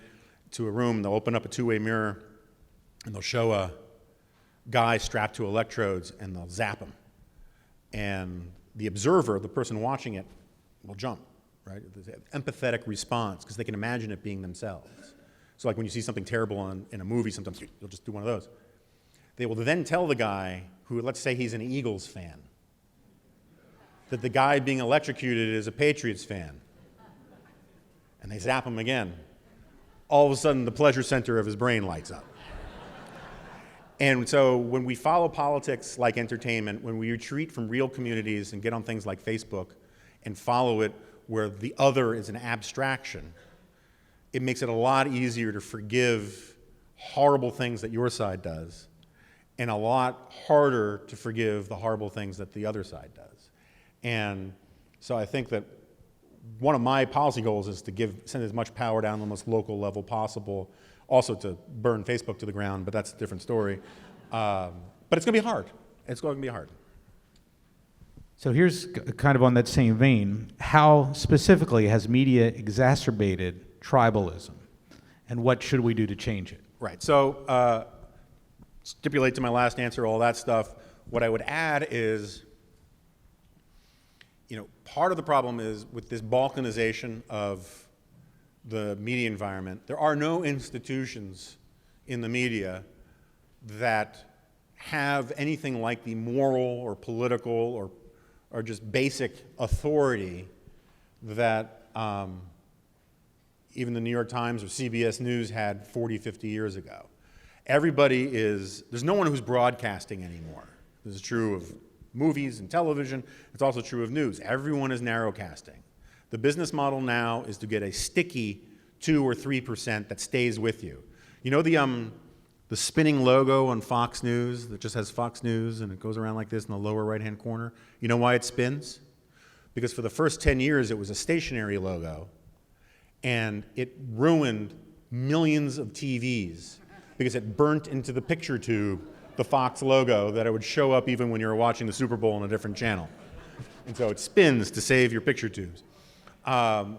to a room, they'll open up a two-way mirror, and they'll show a guy strapped to electrodes, and they'll zap him. And the observer, the person watching it, will jump, right? There's an empathetic response, because they can imagine it being themselves. So like when you see something terrible in a movie, sometimes you'll just do one of those. They will then tell the guy who, let's say he's an Eagles fan, that the guy being electrocuted is a Patriots fan. And they zap him again. All of a sudden, the pleasure center of his brain lights up. And so when we follow politics like entertainment, when we retreat from real communities and get on things like Facebook and follow it where the other is an abstraction, it makes it a lot easier to forgive horrible things that your side does, and a lot harder to forgive the horrible things that the other side does. And so I think that one of my policy goals is to send as much power down to the most local level possible, also to burn Facebook to the ground, but that's a different story. But it's going to be hard. It's going to be hard. So here's kind of on that same vein. How specifically has media exacerbated tribalism, and what should we do to change it? Right. So stipulate to my last answer all that stuff. What I would add is, part of the problem is with this balkanization of the media environment, there are no institutions in the media that have anything like the moral or political or just basic authority that even the New York Times or CBS News had 40, 50 years ago. There's no one who's broadcasting anymore. This is true of movies and television. It's also true of news. Everyone is narrowcasting. The business model now is to get a sticky 2 or 3% that stays with you. You know the spinning logo on Fox News that just has Fox News and it goes around like this in the lower right-hand corner? You know why it spins? Because for the first 10 years it was a stationary logo, and it ruined millions of TVs because it burnt into the picture tube the Fox logo that it would show up even when you were watching the Super Bowl on a different channel. And so it spins to save your picture tubes.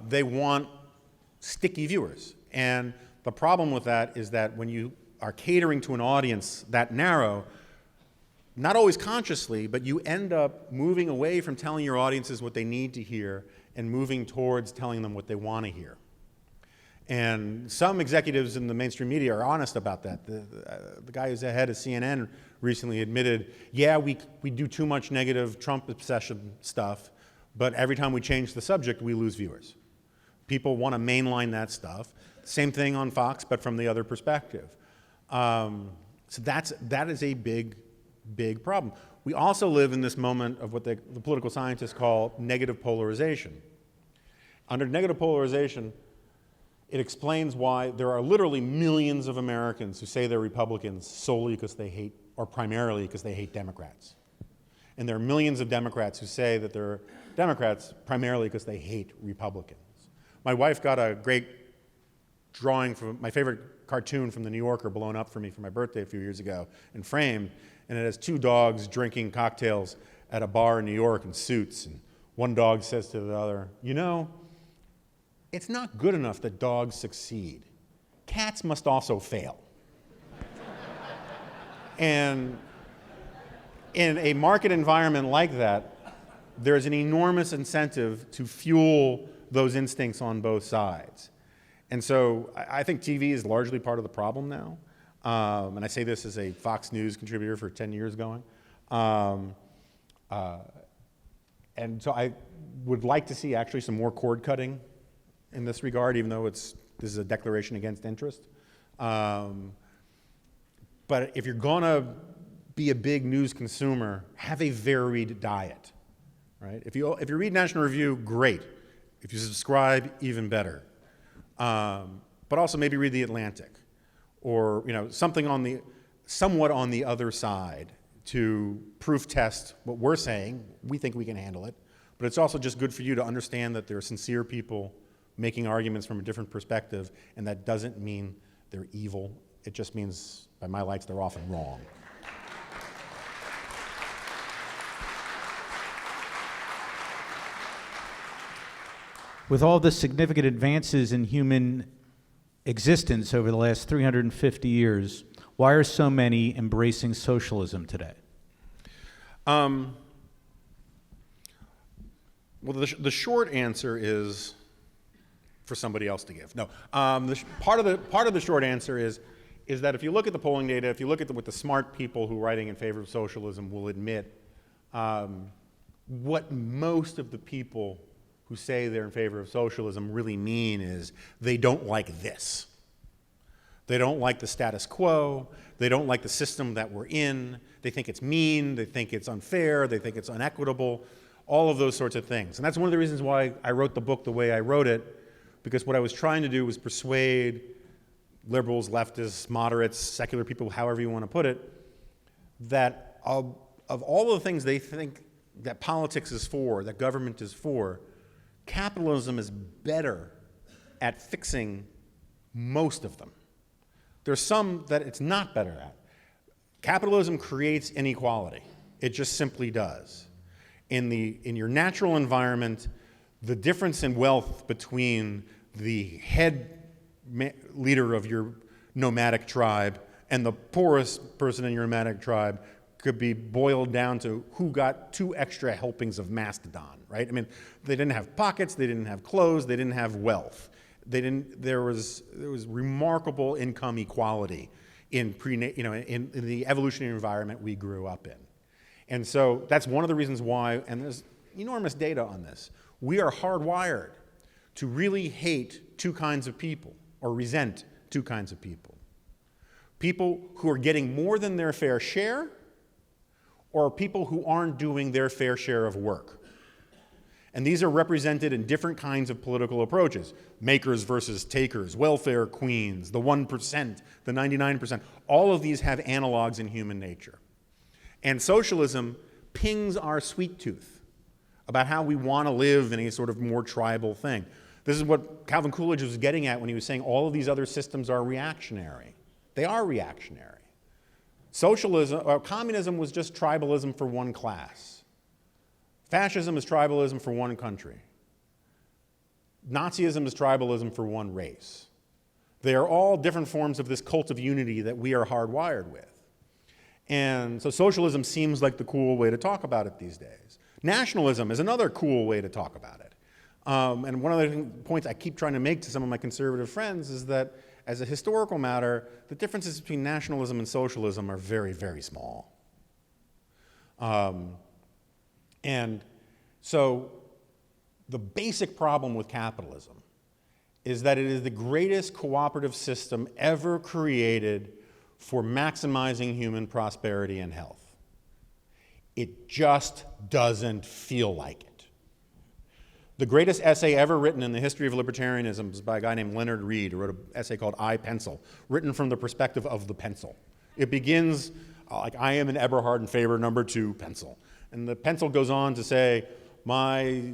They want sticky viewers. And the problem with that is that when you are catering to an audience that narrow, not always consciously, but you end up moving away from telling your audiences what they need to hear and moving towards telling them what they want to hear. And some executives in the mainstream media are honest about that. The guy who's the head of CNN recently admitted, yeah, we do too much negative Trump obsession stuff, but every time we change the subject, we lose viewers. People want to mainline that stuff. Same thing on Fox, but from the other perspective. So that is a big, big problem. We also live in this moment of what the political scientists call negative polarization. Under negative polarization, it explains why there are literally millions of Americans who say they're Republicans solely because they hate, or primarily because they hate Democrats. And there are millions of Democrats who say that they're Democrats primarily because they hate Republicans. My wife got a great drawing from my favorite cartoon from The New Yorker blown up for me for my birthday a few years ago and framed, and it has two dogs drinking cocktails at a bar in New York in suits, and one dog says to the other, it's not good enough that dogs succeed. Cats must also fail. And in a market environment like that, there's an enormous incentive to fuel those instincts on both sides. And so I think TV is largely part of the problem now. And I say this as a Fox News contributor for 10 years going. And so I would like to see actually some more cord cutting in this regard, even though this is a declaration against interest. But if you're going to be a big news consumer, have a varied diet, right? If you read National Review, great. If you subscribe, even better. But also maybe read The Atlantic, or something somewhat on the other side to proof test what we're saying. We think we can handle it, but it's also just good for you to understand that there are sincere people making arguments from a different perspective, and that doesn't mean they're evil. It just means, by my lights, they're often wrong. With all the significant advances in human existence over the last 350 years, why are so many embracing socialism today? Well, the short answer is for somebody else to give. No, part of the short answer is that if you look at the polling data, if you look at what the smart people who are writing in favor of socialism will admit, what most of the people who say they're in favor of socialism really mean is they don't like this. They don't like the status quo. They don't like the system that we're in. They think it's mean. They think it's unfair. They think it's inequitable. All of those sorts of things. And that's one of the reasons why I wrote the book the way I wrote it, because what I was trying to do was persuade liberals, leftists, moderates, secular people, however you want to put it, that of all of the things they think that politics is for, that government is for, capitalism is better at fixing most of them. There's some that it's not better at. Capitalism creates inequality. It just simply does. In your natural environment, the difference in wealth between the head leader of your nomadic tribe and the poorest person in your nomadic tribe could be boiled down to who got 2 extra helpings of mastodon, right? I mean, they didn't have pockets, they didn't have clothes, they didn't have wealth. There was remarkable income equality in the evolutionary environment we grew up in. And so that's one of the reasons why, and there's enormous data on this, we are hardwired to really hate 2 kinds of people, or resent 2 kinds of people. People who are getting more than their fair share, or people who aren't doing their fair share of work. And these are represented in different kinds of political approaches. Makers versus takers, welfare queens, the 1%, the 99%. All of these have analogs in human nature. And socialism pings our sweet tooth about how we want to live in a sort of more tribal thing. This is what Calvin Coolidge was getting at when he was saying all of these other systems are reactionary. They are reactionary. Communism was just tribalism for one class. Fascism is tribalism for one country. Nazism is tribalism for one race. They are all different forms of this cult of unity that we are hardwired with. And so socialism seems like the cool way to talk about it these days. Nationalism is another cool way to talk about it. And one of the points I keep trying to make to some of my conservative friends is that as a historical matter, the differences between nationalism and socialism are very, very small. And so the basic problem with capitalism is that it is the greatest cooperative system ever created for maximizing human prosperity and health. It just doesn't feel like it. The greatest essay ever written in the history of libertarianism is by a guy named Leonard Read, who wrote an essay called I, Pencil, written from the perspective of the pencil. It begins like, I am an Eberhard in favor, number 2, pencil. And the pencil goes on to say, my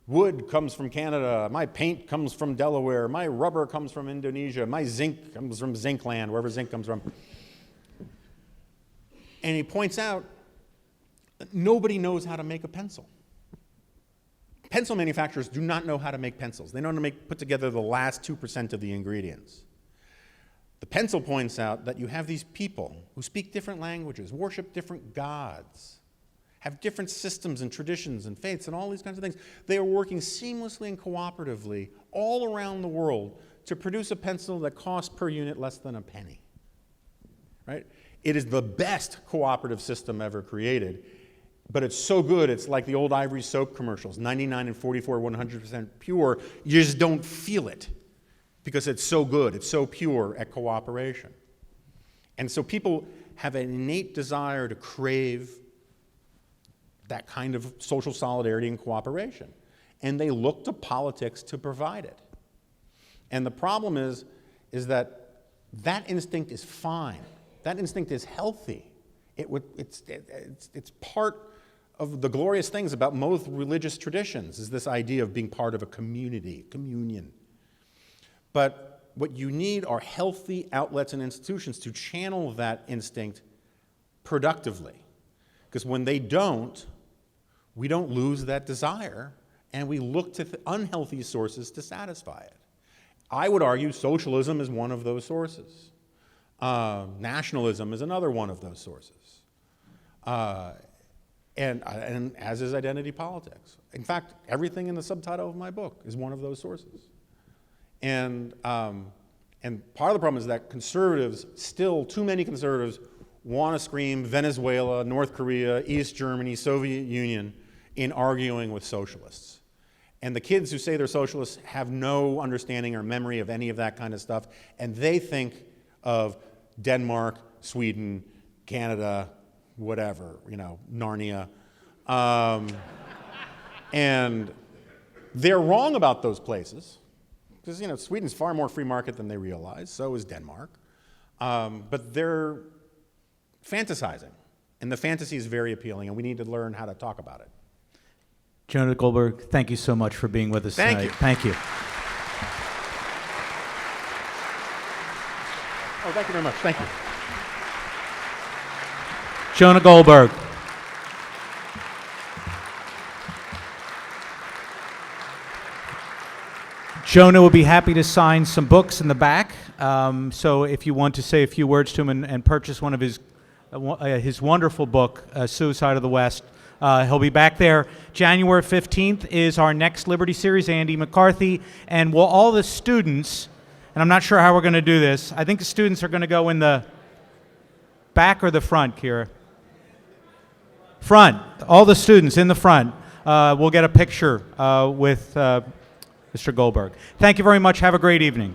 wood comes from Canada, my paint comes from Delaware, my rubber comes from Indonesia, my zinc comes from Zinkland, wherever zinc comes from. And he points out that nobody knows how to make a pencil. Pencil manufacturers do not know how to make pencils. They know how to put together the last 2% of the ingredients. The pencil points out that you have these people who speak different languages, worship different gods, have different systems and traditions and faiths and all these kinds of things. They are working seamlessly and cooperatively all around the world to produce a pencil that costs per unit less than a penny. Right? It is the best cooperative system ever created. But it's so good, it's like the old Ivory soap commercials, 99 and 44, 100% pure. You just don't feel it because it's so good, it's so pure at cooperation. And so people have an innate desire to crave that kind of social solidarity and cooperation. And they look to politics to provide it. And the problem is that instinct is fine. That instinct is healthy. It's part of the glorious things about most religious traditions is this idea of being part of a community, communion. But what you need are healthy outlets and institutions to channel that instinct productively. Because when they don't, we don't lose that desire, and we look to unhealthy sources to satisfy it. I would argue socialism is one of those sources. Nationalism is another one of those sources. And as is identity politics. In fact, everything in the subtitle of my book is one of those sources. And part of the problem is that conservatives, still too many conservatives, want to scream Venezuela, North Korea, East Germany, Soviet Union in arguing with socialists. And the kids who say they're socialists have no understanding or memory of any of that kind of stuff, and they think of Denmark, Sweden, Canada, whatever, Narnia. And they're wrong about those places, because Sweden's far more free market than they realize, so is Denmark. But they're fantasizing, and the fantasy is very appealing, and we need to learn how to talk about it. Jonah Goldberg, thank you so much for being with us tonight. Thank you. Thank you. Oh, thank you very much. Thank you. Jonah Goldberg. Jonah will be happy to sign some books in the back. So if you want to say a few words to him and purchase one of his wonderful book, Suicide of the West, he'll be back there. January 15th is our next Liberty Series, Andy McCarthy. And all the students, and I'm not sure how we're going to do this, I think the students are going to go in the back or the front, Kira? Front. All the students in the front. We'll get a picture with Mr. Goldberg. Thank you very much. Have a great evening.